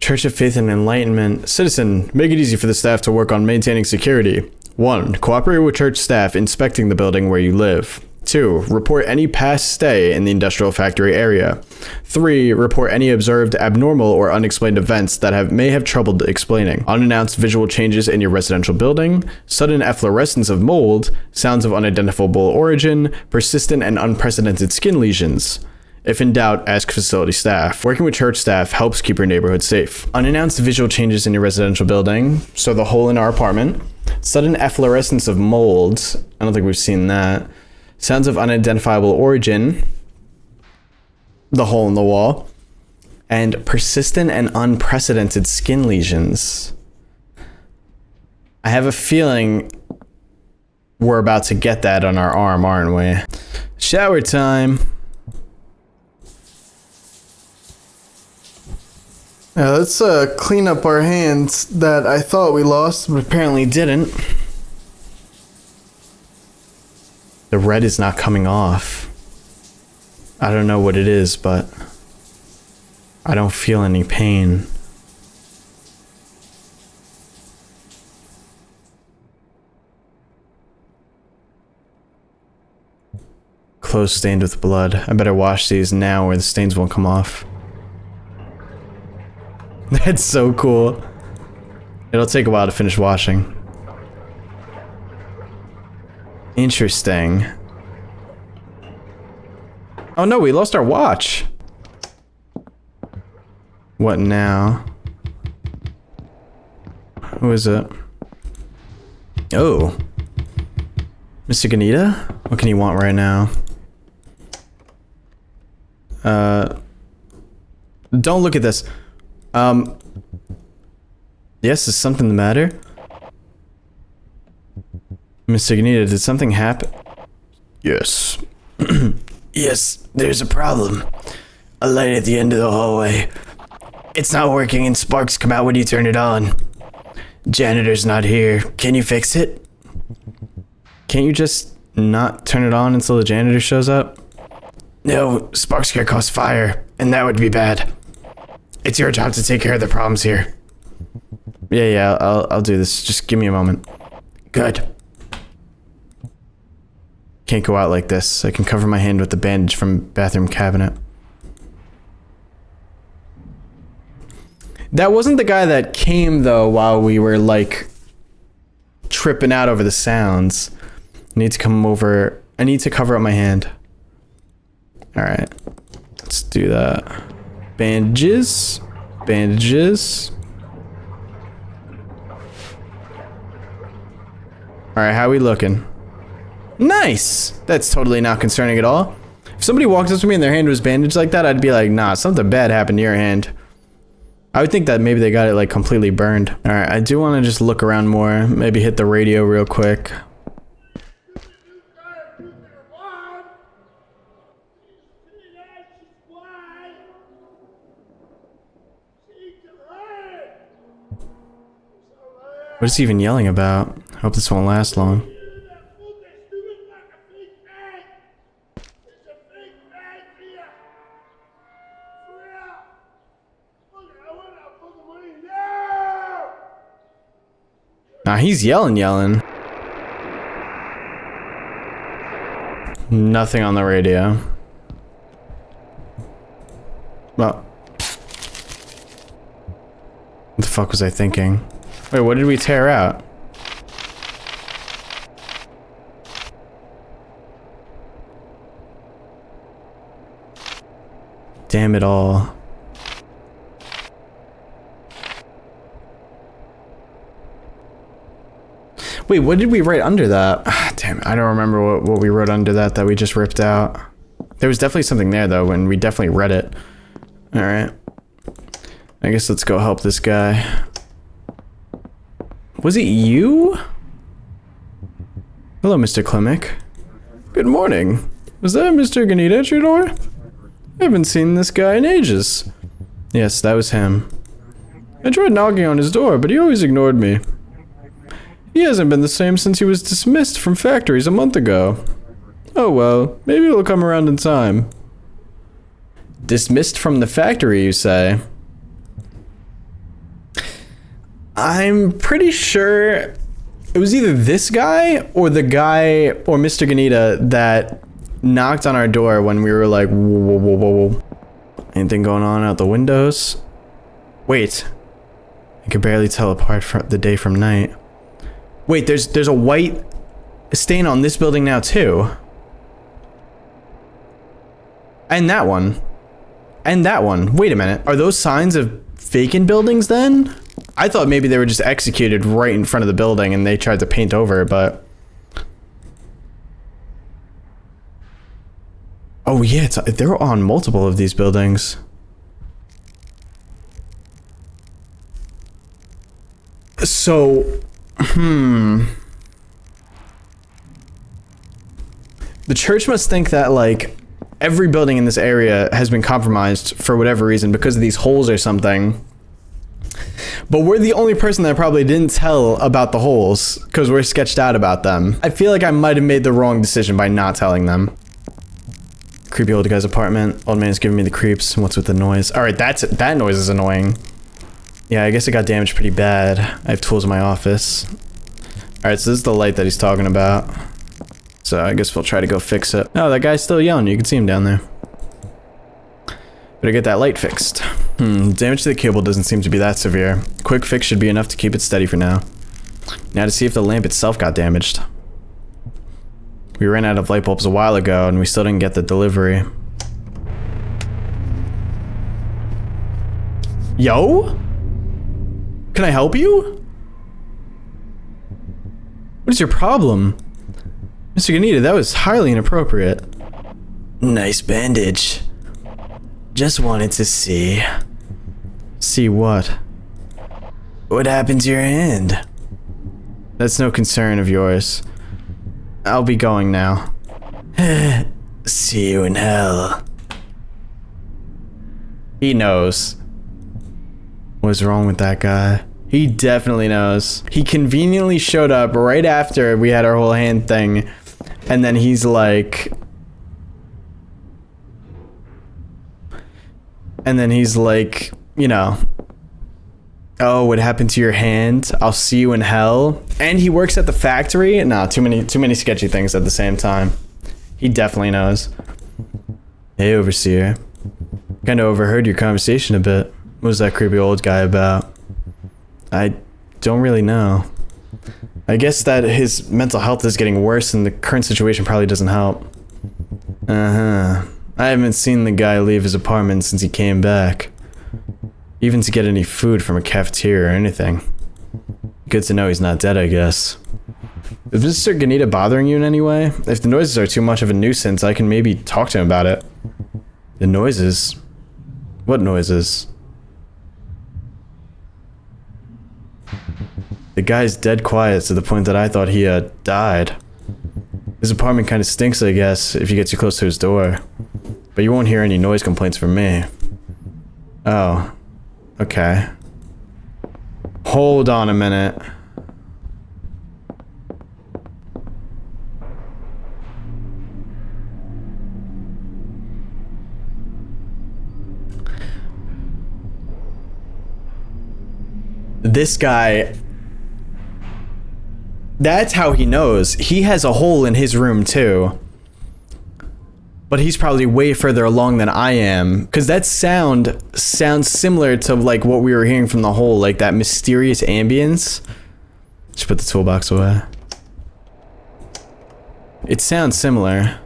Church of Faith and Enlightenment. Citizen, make it easy for the staff to work on maintaining security. 1. Cooperate with church staff inspecting the building where you live. 2. Report any past stay in the industrial factory area. 3. Report any observed abnormal or unexplained events that may have trouble explaining. Unannounced visual changes in your residential building, sudden efflorescence of mold, sounds of unidentifiable origin, persistent and unprecedented skin lesions. If in doubt, ask facility staff. Working with church staff helps keep your neighborhood safe. Unannounced visual changes in your residential building, so the hole in our apartment. Sudden efflorescence of mold. I don't think we've seen that. Sounds of unidentifiable origin, the hole in the wall, and persistent and unprecedented skin lesions. I have a feeling we're about to get that on our arm, aren't we? Shower time. Yeah, let's clean up our hands that I thought we lost, but apparently didn't. The red is not coming off. I don't know what it is, but I don't feel any pain. Clothes stained with blood. I better wash these now or the stains won't come off. That's so cool. It'll take a while to finish washing. Interesting. Oh no, we lost our watch. What now? Who is it? Oh. Mr. Ganita? What can you want right now? Don't look at this. Yes, is something the matter? Mr. Ganita, did something happen? Yes. Yes, there's a problem. A light at the end of the hallway. It's not working and sparks come out when you turn it on. Janitor's not here. Can you fix it? Can't you just not turn it on until the janitor shows up? No, sparks could cause fire, and that would be bad. It's your job to take care of the problems here. Yeah, I'll do this. Just give me a moment. Good. Can't go out like this. I can cover my hand with the bandage from bathroom cabinet. That wasn't the guy that came, though, while we were, like, tripping out over the sounds. I need to come over. I need to cover up my hand. Alright. Let's do that. Bandages. Bandages. Alright, how we looking? Nice! That's totally not concerning at all. If somebody walked up to me and their hand was bandaged like that, I'd be like, nah, something bad happened to your hand. I would think that maybe they got it like completely burned. Alright, I do want to just look around more. Maybe hit the radio real quick. What is he even yelling about? I hope this won't last long. Nah, he's yelling. Nothing on the radio. Well, what the fuck was I thinking? Wait, what did we tear out? Damn it all. Wait, what did we write under that? Damn it, I don't remember what we wrote under that we just ripped out. There was definitely something there though, when we definitely read it. Alright. I guess let's go help this guy. Was it you? Hello, Mr. Klimek. Good morning. Was that Mr. Ganita at your door? I haven't seen this guy in ages. Yes, that was him. I tried knocking on his door, but he always ignored me. He hasn't been the same since he was dismissed from factories a month ago. Oh well, maybe it'll come around in time. Dismissed from the factory, you say? I'm pretty sure it was either this guy or the guy or Mr. Ganita that knocked on our door when we were like, whoa, whoa, whoa, whoa. Anything going on out the windows? Wait. I can barely tell apart from the day from night. Wait, there's a white stain on this building now too. And that one. And that one. Wait a minute. Are those signs of vacant buildings then? I thought maybe they were just executed right in front of the building and they tried to paint over it, but... Oh yeah, they're on multiple of these buildings. So... The church must think that, like, every building in this area has been compromised for whatever reason because of these holes or something. But we're the only person that probably didn't tell about the holes because we're sketched out about them. I feel like I might have made the wrong decision by not telling them. Creepy old guy's apartment. Old man's giving me the creeps. What's with the noise? Alright, that noise is annoying. Yeah, I guess it got damaged pretty bad. I have tools in my office. Alright, so this is the light that he's talking about. So I guess we'll try to go fix it. Oh, that guy's still yelling. You can see him down there. Better get that light fixed. Damage to the cable doesn't seem to be that severe. Quick fix should be enough to keep it steady for now. Now to see if the lamp itself got damaged. We ran out of light bulbs a while ago and we still didn't get the delivery. Yo? Can I help you? What is your problem? Mr. Ganita, that was highly inappropriate. Nice bandage. Just wanted to see. See what? What happened to your hand? That's no concern of yours. I'll be going now. See you in hell. He knows. What's wrong with that guy? He definitely knows. He conveniently showed up right after we had our whole hand thing. And then he's like... you know... Oh, what happened to your hand? I'll see you in hell. And he works at the factory? Nah, too many sketchy things at the same time. He definitely knows. Hey, Overseer. Kinda overheard your conversation a bit. What was that creepy old guy about? I don't really know. I guess that his mental health is getting worse and the current situation probably doesn't help. Uh-huh. I haven't seen the guy leave his apartment since he came back. Even to get any food from a cafeteria or anything. Good to know he's not dead, I guess. Is Mr. Ganita bothering you in any way? If the noises are too much of a nuisance, I can maybe talk to him about it. The noises? What noises? The guy's dead quiet to the point that I thought he died. His apartment kind of stinks, I guess, if you get too close to his door. But you won't hear any noise complaints from me. Oh. Okay. Hold on a minute. This guy... That's how he knows. He has a hole in his room too. But he's probably way further along than I am. Because that sound sounds similar to like what we were hearing from the hole. Like that mysterious ambience. Just put the toolbox away. It sounds similar.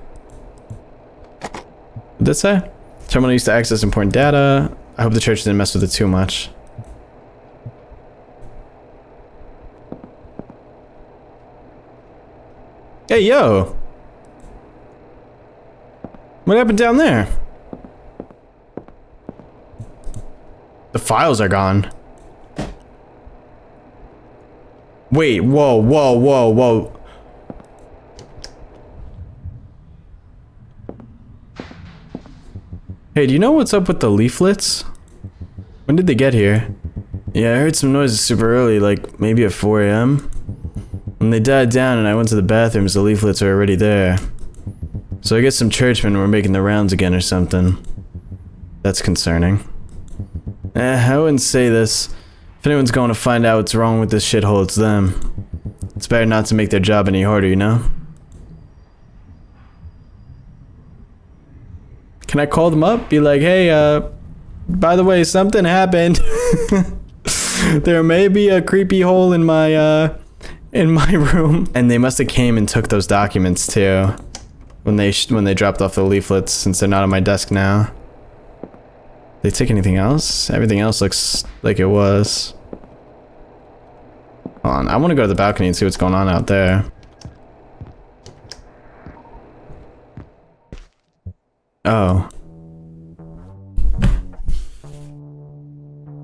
What did that say? Terminal used to access important data. I hope the church didn't mess with it too much. Hey, yo! What happened down there? The files are gone. Wait, whoa, whoa, whoa, whoa. Hey, do you know what's up with the leaflets? When did they get here? Yeah, I heard some noises super early, like maybe at 4 a.m. When they died down and I went to the bathrooms, the leaflets are already there. So I guess some churchmen were making the rounds again or something. That's concerning. I wouldn't say this. If anyone's going to find out what's wrong with this shithole, it's them. It's better not to make their job any harder, you know? Can I call them up? Be like, hey, by the way, something happened. There may be a creepy hole in my room. And they must have came and took those documents too. When they dropped off the leaflets, since they're not on my desk now. They took anything else? Everything else looks like it was. Hold on, I want to go to the balcony and see what's going on out there. Oh.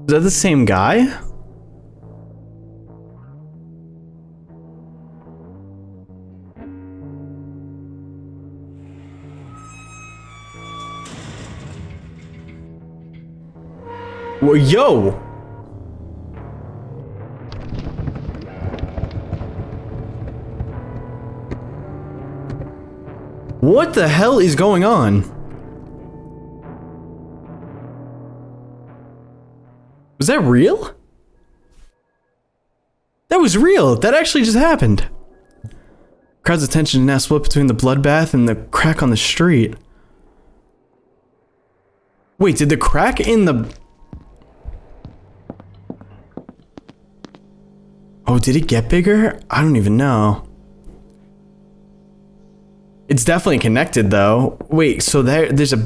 Is that the same guy? Well, yo! What the hell is going on? Was that real? That was real! That actually just happened! Crowd's attention is now split between the bloodbath and the crack on the street. Wait, did the crack in the... Oh, did it get bigger? I don't even know. It's definitely connected though. Wait, so there's a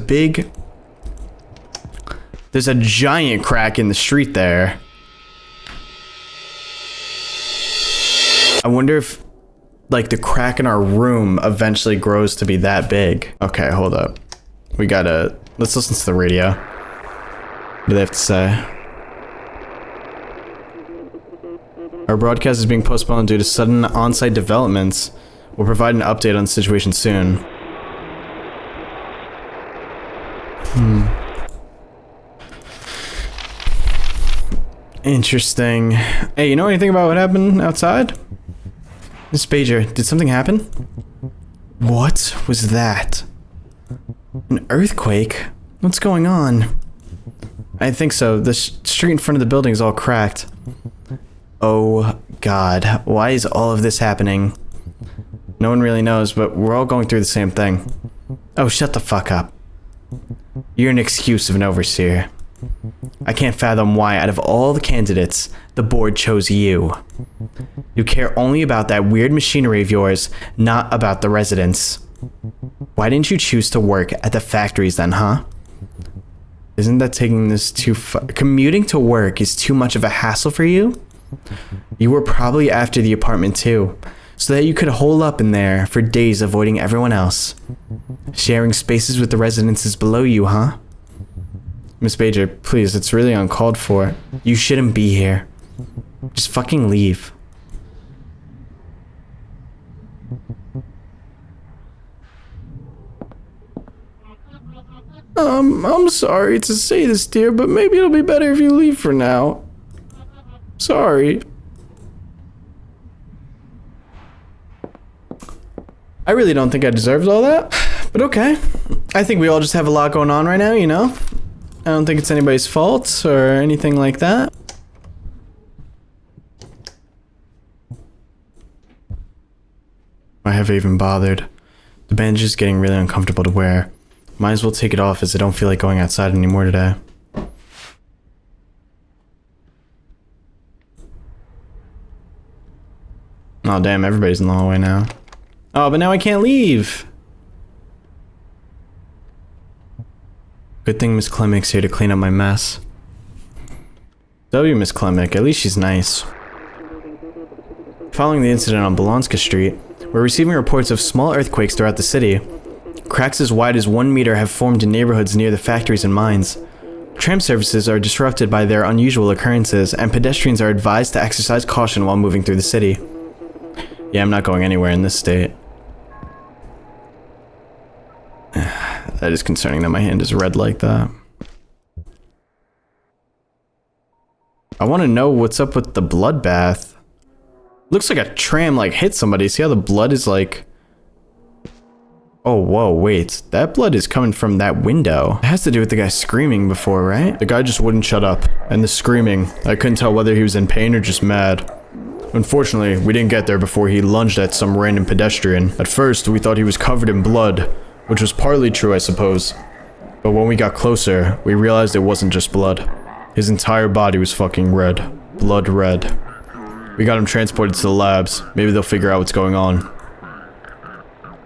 giant crack in the street there. I wonder if like the crack in our room eventually grows to be that big. Okay, hold up. Let's listen to the radio. What do they have to say? Our broadcast is being postponed due to sudden on-site developments. We'll provide an update on the situation soon. Interesting. Hey, you know anything about what happened outside? Miss Bajer, did something happen? What was that? An earthquake? What's going on? I think so. The street in front of the building is all cracked. Oh God, why is all of this happening? No one really knows, but we're all going through the same thing. Oh, shut the fuck up. You're an excuse of an overseer. I can't fathom why, out of all the candidates, the board chose you. You care only about that weird machinery of yours, not about the residents. Why didn't you choose to work at the factories then, huh? Isn't that taking this too far? Commuting to work is too much of a hassle for you? You were probably after the apartment too, so that you could hole up in there for days avoiding everyone else. Sharing spaces with the residences below you, huh? Miss Bajer, please, it's really uncalled for. You shouldn't be here. Just fucking leave. I'm sorry to say this, dear, but maybe it'll be better if you leave for now. Sorry. I really don't think I deserved all that, but okay. I think we all just have a lot going on right now, you know? I don't think it's anybody's fault or anything like that. Why have I even bothered? The bandage is getting really uncomfortable to wear. Might as well take it off as I don't feel like going outside anymore today. Oh damn, everybody's in the hallway now. Oh, but now I can't leave! Good thing Miss Klemick's here to clean up my mess. Miss Klemick, at least she's nice. Following the incident on Bolonska Street, we're receiving reports of small earthquakes throughout the city. Cracks as wide as 1 meter have formed in neighborhoods near the factories and mines. Tram services are disrupted by their unusual occurrences, and pedestrians are advised to exercise caution while moving through the city. Yeah, I'm not going anywhere in this state. That is concerning that my hand is red like that. I want to know what's up with the bloodbath. Looks like a tram like hit somebody. See how the blood is like... Oh, whoa, wait. That blood is coming from that window. It has to do with the guy screaming before, right? The guy just wouldn't shut up. And the screaming, I couldn't tell whether he was in pain or just mad. Unfortunately, we didn't get there before he lunged at some random pedestrian. At first, we thought he was covered in blood, which was partly true, I suppose. But when we got closer, we realized it wasn't just blood. His entire body was fucking red. Blood red. We got him transported to the labs. Maybe they'll figure out what's going on.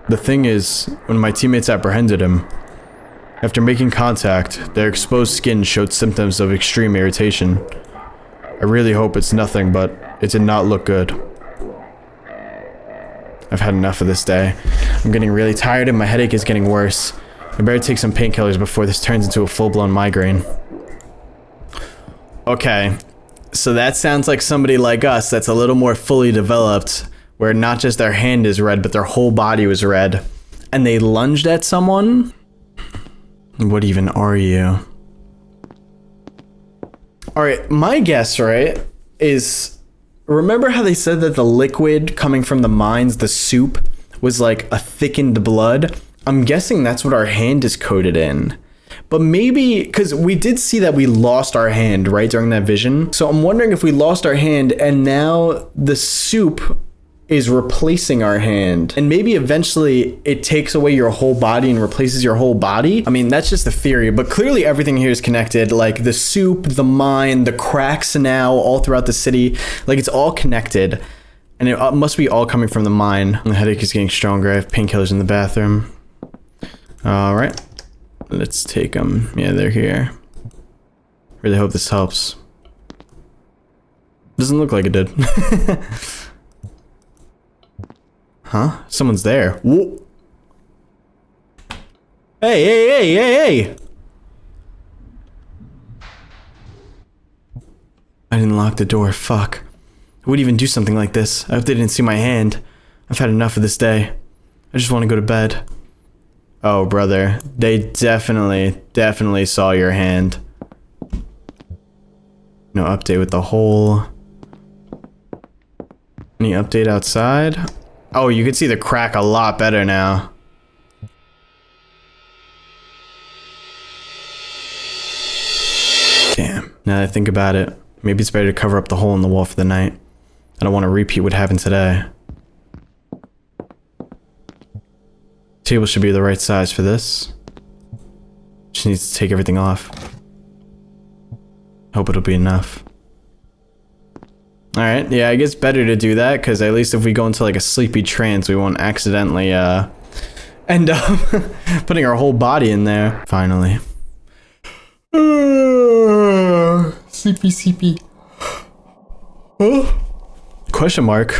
The thing is, when my teammates apprehended him, after making contact, their exposed skin showed symptoms of extreme irritation. I really hope it's nothing, but it did not look good. I've had enough of this day. I'm getting really tired and my headache is getting worse. I better take some painkillers before this turns into a full-blown migraine. Okay, so that sounds like somebody like us that's a little more fully developed, where not just their hand is red, but their whole body was red. And they lunged at someone? What even are you? Alright, my guess, right, is... Remember how they said that the liquid coming from the mines, the soup, was like a thickened blood? I'm guessing that's what our hand is coated in. But maybe, because we did see that we lost our hand, right, during that vision. So I'm wondering if we lost our hand and now the soup is replacing our hand. And maybe eventually it takes away your whole body and replaces your whole body. I mean, that's just a theory, but clearly everything here is connected. Like the soup, the mine, the cracks now all throughout the city. Like it's all connected. And it must be all coming from the mine. The headache is getting stronger. I have painkillers in the bathroom. All right. Let's take them. Yeah, they're here. Really hope this helps. Doesn't look like it did. Huh? Someone's there. Whoa. Hey, hey, hey, hey, hey! I didn't lock the door. Fuck. I would even do something like this. I hope they didn't see my hand. I've had enough of this day. I just want to go to bed. Oh, brother. They definitely saw your hand. No update with the hole. Any update outside? Oh, you can see the crack a lot better now. Damn. Now that I think about it, maybe it's better to cover up the hole in the wall for the night. I don't want to repeat what happened today. Table should be the right size for this. Just needs to take everything off. Hope it'll be enough. Alright, yeah, I guess better to do that, because at least if we go into like a sleepy trance, we won't accidentally end up putting our whole body in there. Finally. Sleepy, sleepy. Question mark.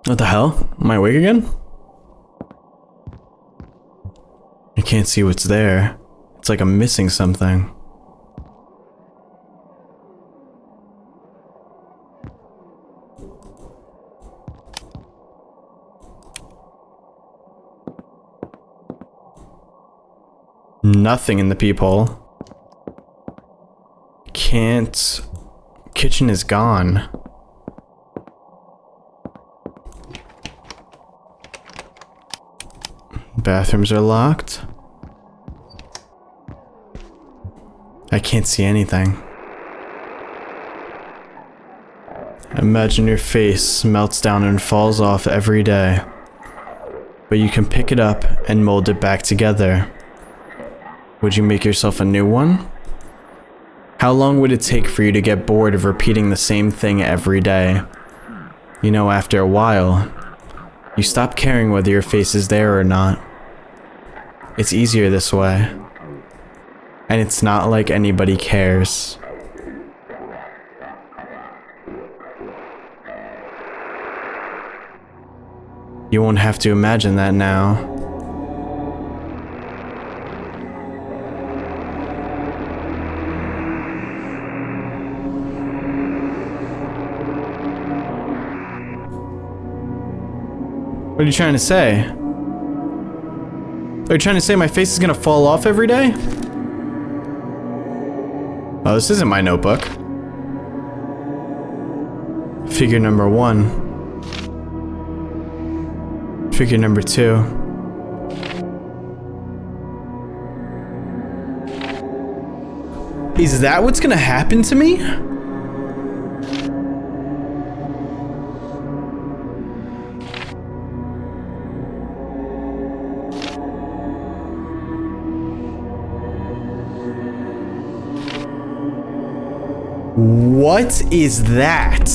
What the hell? Am I awake again? I can't see what's there. It's like I'm missing something. Nothing in the peephole. Can't. Kitchen is gone. Bathrooms are locked. I can't see anything. Imagine your face melts down and falls off every day, but you can pick it up and mold it back together. Would you make yourself a new one? How long would it take for you to get bored of repeating the same thing every day? You know, after a while, you stop caring whether your face is there or not. It's easier this way. And it's not like anybody cares. You won't have to imagine that now. What are you trying to say? Are you trying to say my face is gonna fall off every day? Oh, this isn't my notebook. Figure number 1. Figure number 2. Is that what's gonna happen to me? What is that?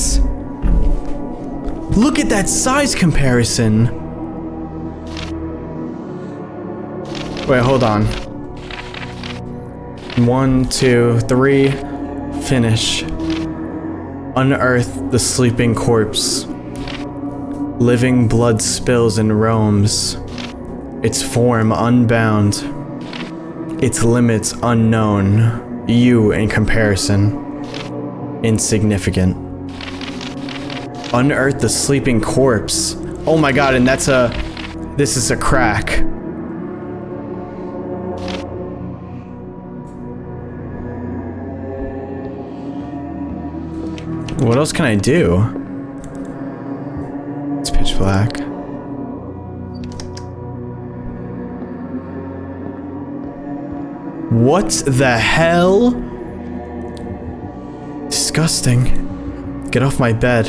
Look at that size comparison. Wait, hold on. 1, 2, 3. Finish. Unearth the sleeping corpse. Living blood spills and roams. Its form unbound. Its limits unknown. You in comparison. Insignificant. Unearth the sleeping corpse. Oh my god, and that's a... This is a crack. What else can I do? It's pitch black. What the hell? Disgusting. Get off my bed.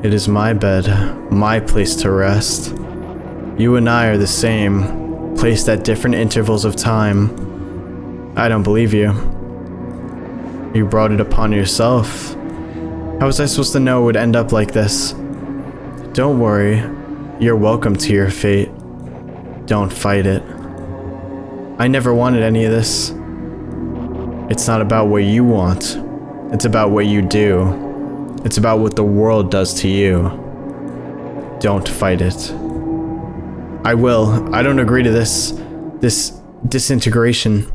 It is my bed, my place to rest. You and I are the same, placed at different intervals of time. I don't believe you. You brought it upon yourself. How was I supposed to know it would end up like this? Don't worry. You're welcome to your fate. Don't fight it. I never wanted any of this. It's not about what you want. It's about what you do. It's about what the world does to you. Don't fight it. I will. I don't agree to this disintegration.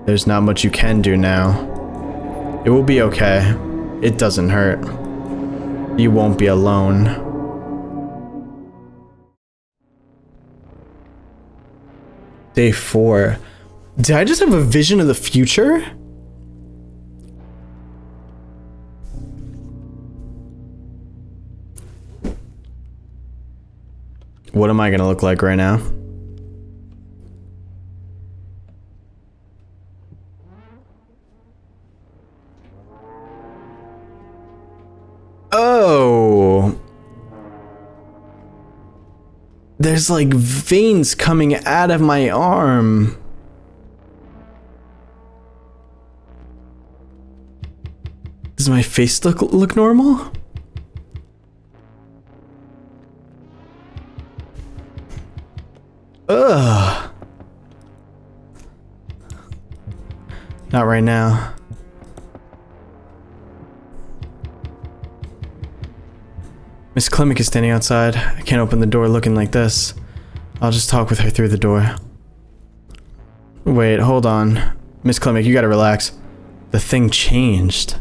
There's not much you can do now. It will be okay. It doesn't hurt. You won't be alone. Day 4. Did I just have a vision of the future? What am I gonna look like right now? Oh. There's like veins coming out of my arm. Does my face look normal? Ugh. Not right now. Miss Klimek is standing outside. I can't open the door looking like this. I'll just talk with her through the door. Wait, hold on. Miss Klimek, you gotta relax. The thing changed.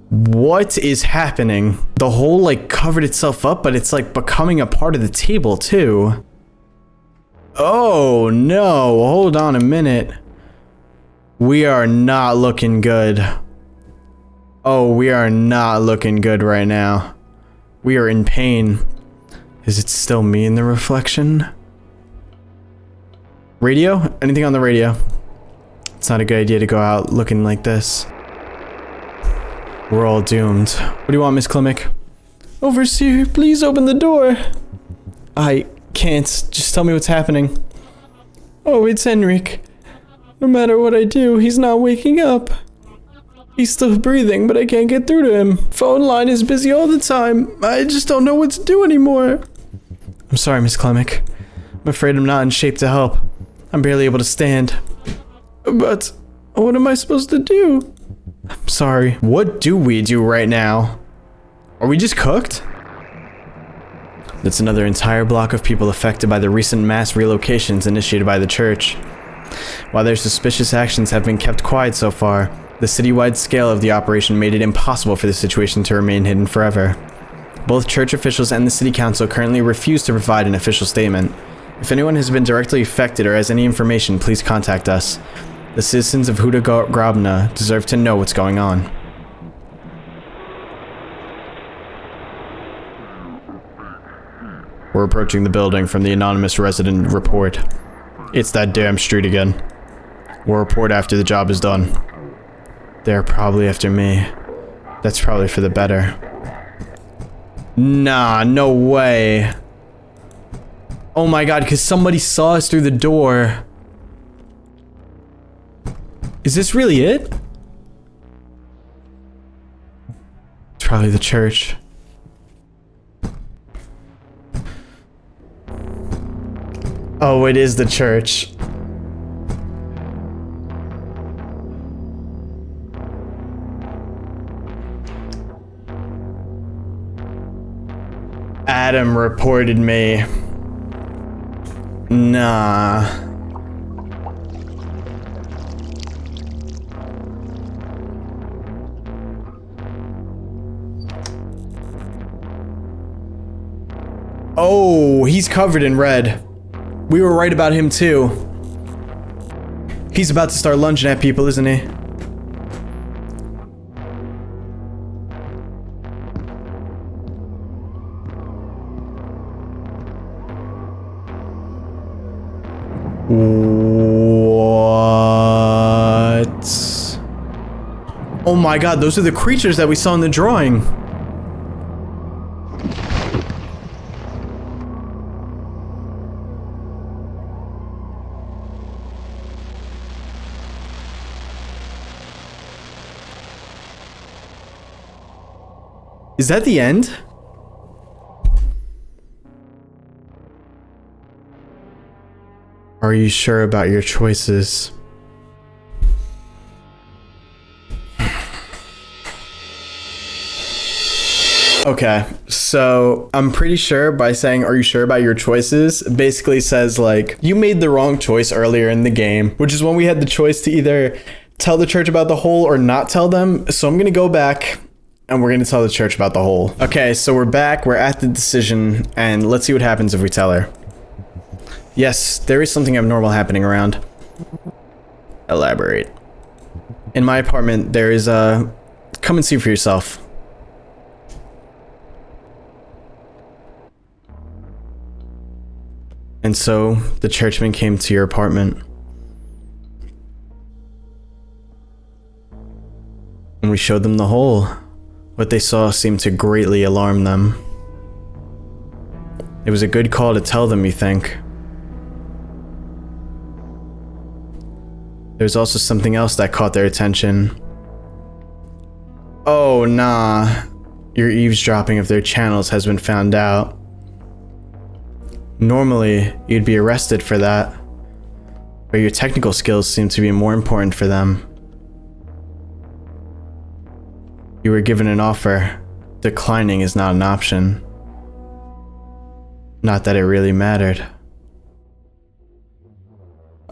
What is happening? The hole like covered itself up, but it's like becoming a part of the table too. Oh no, hold on a minute. We are not looking good. Oh, we are not looking good right now. We are in pain. Is it still me in the reflection? Radio? Anything on the radio? It's not a good idea to go out looking like this. We're all doomed. What do you want, Miss Klimek? Overseer, please open the door. I can't. Just tell me what's happening. Oh, it's Henrik. No matter what I do, he's not waking up. He's still breathing, but I can't get through to him. Phone line is busy all the time. I just don't know what to do anymore. I'm sorry, Miss Klimek. I'm afraid I'm not in shape to help. I'm barely able to stand. But what am I supposed to do? I'm sorry. What do we do right now? Are we just cooked? That's another entire block of people affected by the recent mass relocations initiated by the church. While their suspicious actions have been kept quiet so far, the citywide scale of the operation made it impossible for the situation to remain hidden forever. Both church officials and the city council currently refuse to provide an official statement. If anyone has been directly affected or has any information, please contact us. The citizens of Huta-Grobno deserve to know what's going on. We're approaching the building from the anonymous resident report. It's that damn street again. We'll report after the job is done. They're probably after me. That's probably for the better. Nah, no way. Oh my god, because somebody saw us through the door. Is this really it? It's probably the church. Oh, it is the church. Adam reported me. Nah. Oh, he's covered in red. We were right about him too. He's about to start lunging at people, isn't he? What? Oh my god, those are the creatures that we saw in the drawing. Is that the end? Are you sure about your choices? Okay, so I'm pretty sure by saying, are you sure about your choices, basically says like, you made the wrong choice earlier in the game, which is when we had the choice to either tell the church about the hole or not tell them. So I'm gonna go back and we're gonna tell the church about the hole. Okay, so we're back, we're at the decision, and let's see what happens if we tell her. Yes, there is something abnormal happening around. Elaborate. In my apartment, there is a... Come and see for yourself. And so, the churchmen came to your apartment. And we showed them the hole. What they saw seemed to greatly alarm them. It was a good call to tell them, you think? There's also something else that caught their attention. Oh, nah. Your eavesdropping of their channels has been found out. Normally, you'd be arrested for that, but your technical skills seem to be more important for them. You were given an offer. Declining is not an option. Not that it really mattered.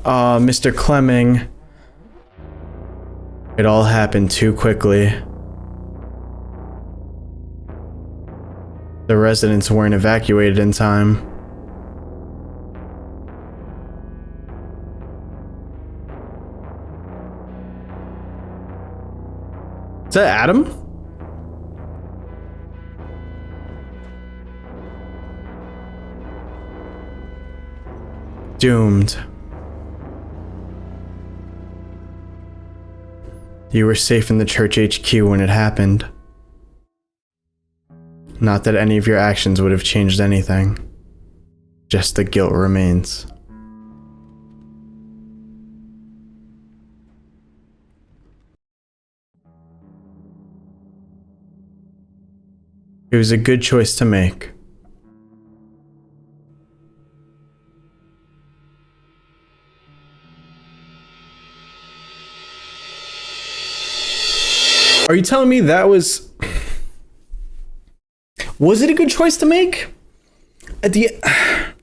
Mr. Clemming. It all happened too quickly. The residents weren't evacuated in time. Is that Adam? Doomed. You were safe in the church HQ when it happened. Not that any of your actions would have changed anything. Just the guilt remains. It was a good choice to make. Are you telling me that was it a good choice to make?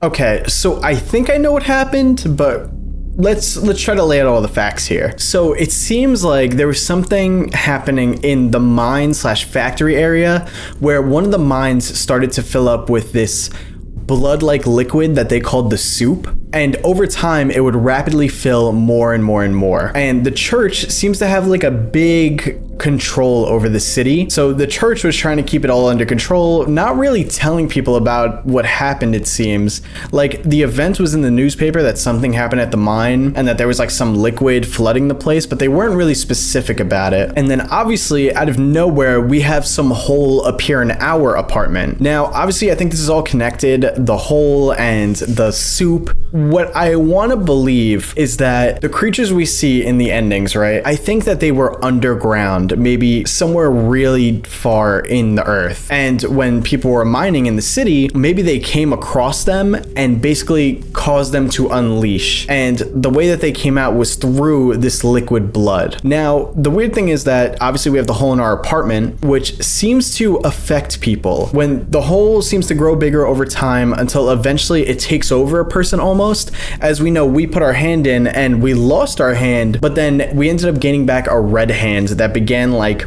Okay, so I think I know what happened, but let's try to lay out all the facts here. So it seems like there was something happening in the mine/factory area where one of the mines started to fill up with this blood-like liquid that they called the soup, and over time it would rapidly fill more and more and more. And the church seems to have like a big control over the city. So the church was trying to keep it all under control, not really telling people about what happened, it seems. Like the event was in the newspaper that something happened at the mine and that there was like some liquid flooding the place, but they weren't really specific about it. And then obviously out of nowhere, we have some hole appear in our apartment. Now, obviously I think this is all connected, the hole and the soup. What I want to believe is that the creatures we see in the endings, right? I think that they were underground, maybe somewhere really far in the earth. And when people were mining in the city, maybe they came across them and basically caused them to unleash. And the way that they came out was through this liquid blood. Now, the weird thing is that obviously we have the hole in our apartment, which seems to affect people. When the hole seems to grow bigger over time until eventually it takes over a person almost. As we know, we put our hand in and we lost our hand, but then we ended up gaining back a red hand that began like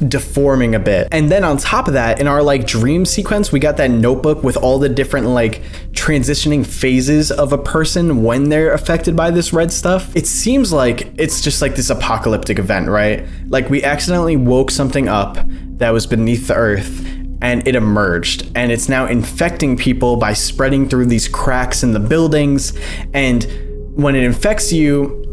deforming a bit. And then on top of that, in our like dream sequence, we got that notebook with all the different like transitioning phases of a person when they're affected by this red stuff. It seems like it's just like this apocalyptic event, right? Like we accidentally woke something up that was beneath the earth and it emerged, and it's now infecting people by spreading through these cracks in the buildings. And when it infects you,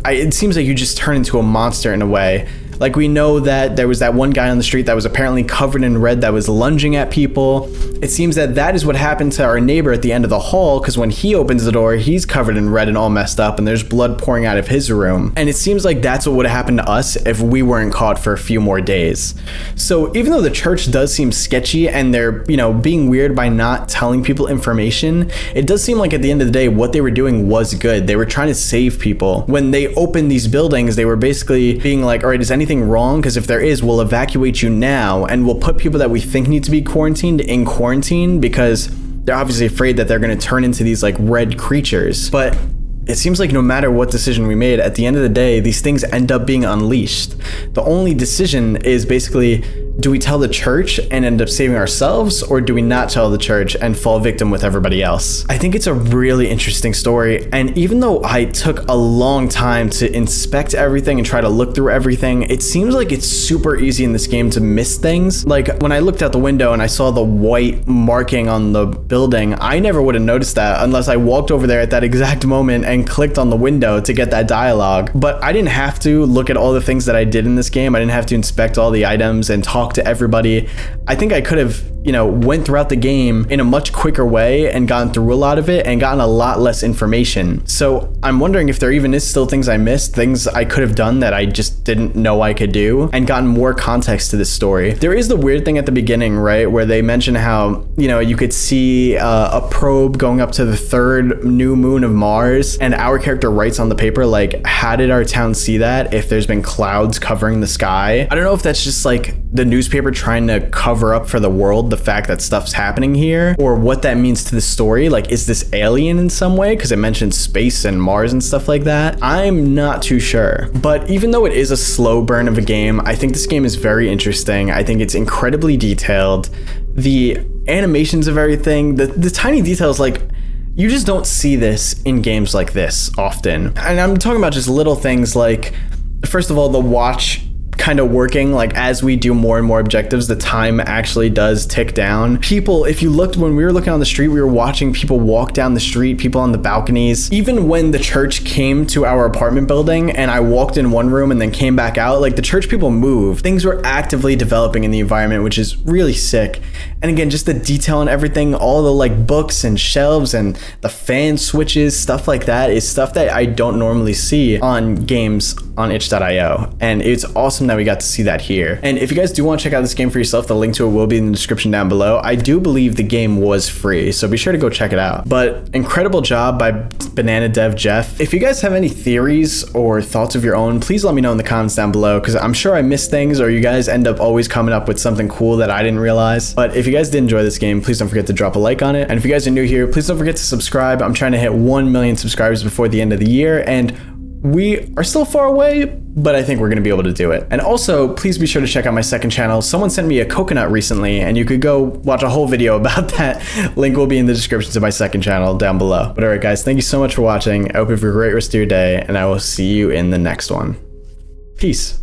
it seems like you just turn into a monster in a way. Like we know that there was that one guy on the street that was apparently covered in red that was lunging at people. It seems that that is what happened to our neighbor at the end of the hall, because when he opens the door, he's covered in red and all messed up and there's blood pouring out of his room. And it seems like that's what would have happened to us if we weren't caught for a few more days. So even though the church does seem sketchy and they're, you know, being weird by not telling people information, it does seem like at the end of the day, what they were doing was good. They were trying to save people. When they opened these buildings, they were basically being like, all right, is anything wrong? Because if there is, we'll evacuate you now and we'll put people that we think need to be quarantined in quarantine, because they're obviously afraid that they're going to turn into these like red creatures. But it seems like no matter what decision we made, at the end of the day, these things end up being unleashed. The only decision is basically, do we tell the church and end up saving ourselves, or do we not tell the church and fall victim with everybody else? I think it's a really interesting story, and even though I took a long time to inspect everything and try to look through everything, it seems like it's super easy in this game to miss things. Like when I looked out the window and I saw the white marking on the building, I never would have noticed that unless I walked over there at that exact moment and clicked on the window to get that dialogue. But I didn't have to look at all the things that I did in this game. I didn't have to inspect all the items and talk to everybody. I think I could have went throughout the game in a much quicker way and gotten through a lot of it and gotten a lot less information. So I'm wondering if there even is still things I missed, things I could have done that I just didn't know I could do, and gotten more context to this story. There is the weird thing at the beginning, right, where they mention how, you could see a probe going up to the third new moon of Mars, and our character writes on the paper, like, how did our town see that if there's been clouds covering the sky? I don't know if that's just like the newspaper trying to cover up for the world the fact that stuff's happening here, or what that means to the story. Like, is this alien in some way? Because it mentions space and Mars and stuff like that. I'm not too sure. But even though it is a slow burn of a game, I think this game is very interesting. I think it's incredibly detailed. The animations of everything, the tiny details, like, you just don't see this in games like this often. And I'm talking about just little things like, first of all, the watch kind of working. Like, as we do more and more objectives, the time actually does tick down. People, if you looked, when we were looking on the street, we were watching people walk down the street, people on the balconies. Even when the church came to our apartment building and I walked in one room and then came back out, like, the church people moved. Things were actively developing in the environment, which is really sick. And again, just the detail and everything, all the like books and shelves and the fan switches, stuff like that is stuff that I don't normally see on games on itch.io. And it's awesome that we got to see that here. And if you guys do want to check out this game for yourself, the link to it will be in the description down below. I do believe the game was free, so be sure to go check it out. But incredible job by Banana Dev Jeff. If you guys have any theories or thoughts of your own, please let me know in the comments down below, because I'm sure I missed things, or you guys end up always coming up with something cool that I didn't realize. But if you guys did enjoy this game, please don't forget to drop a like on it. And if you guys are new here, please don't forget to subscribe. I'm trying to hit 1 million subscribers before the end of the year, and we are still far away, but I think we're going to be able to do it. And also, please be sure to check out my second channel. Someone sent me a coconut recently, and you could go watch a whole video about that. Link will be in the description to my second channel down below. But alright guys, thank you so much for watching. I hope you have a great rest of your day, and I will see you in the next one. Peace.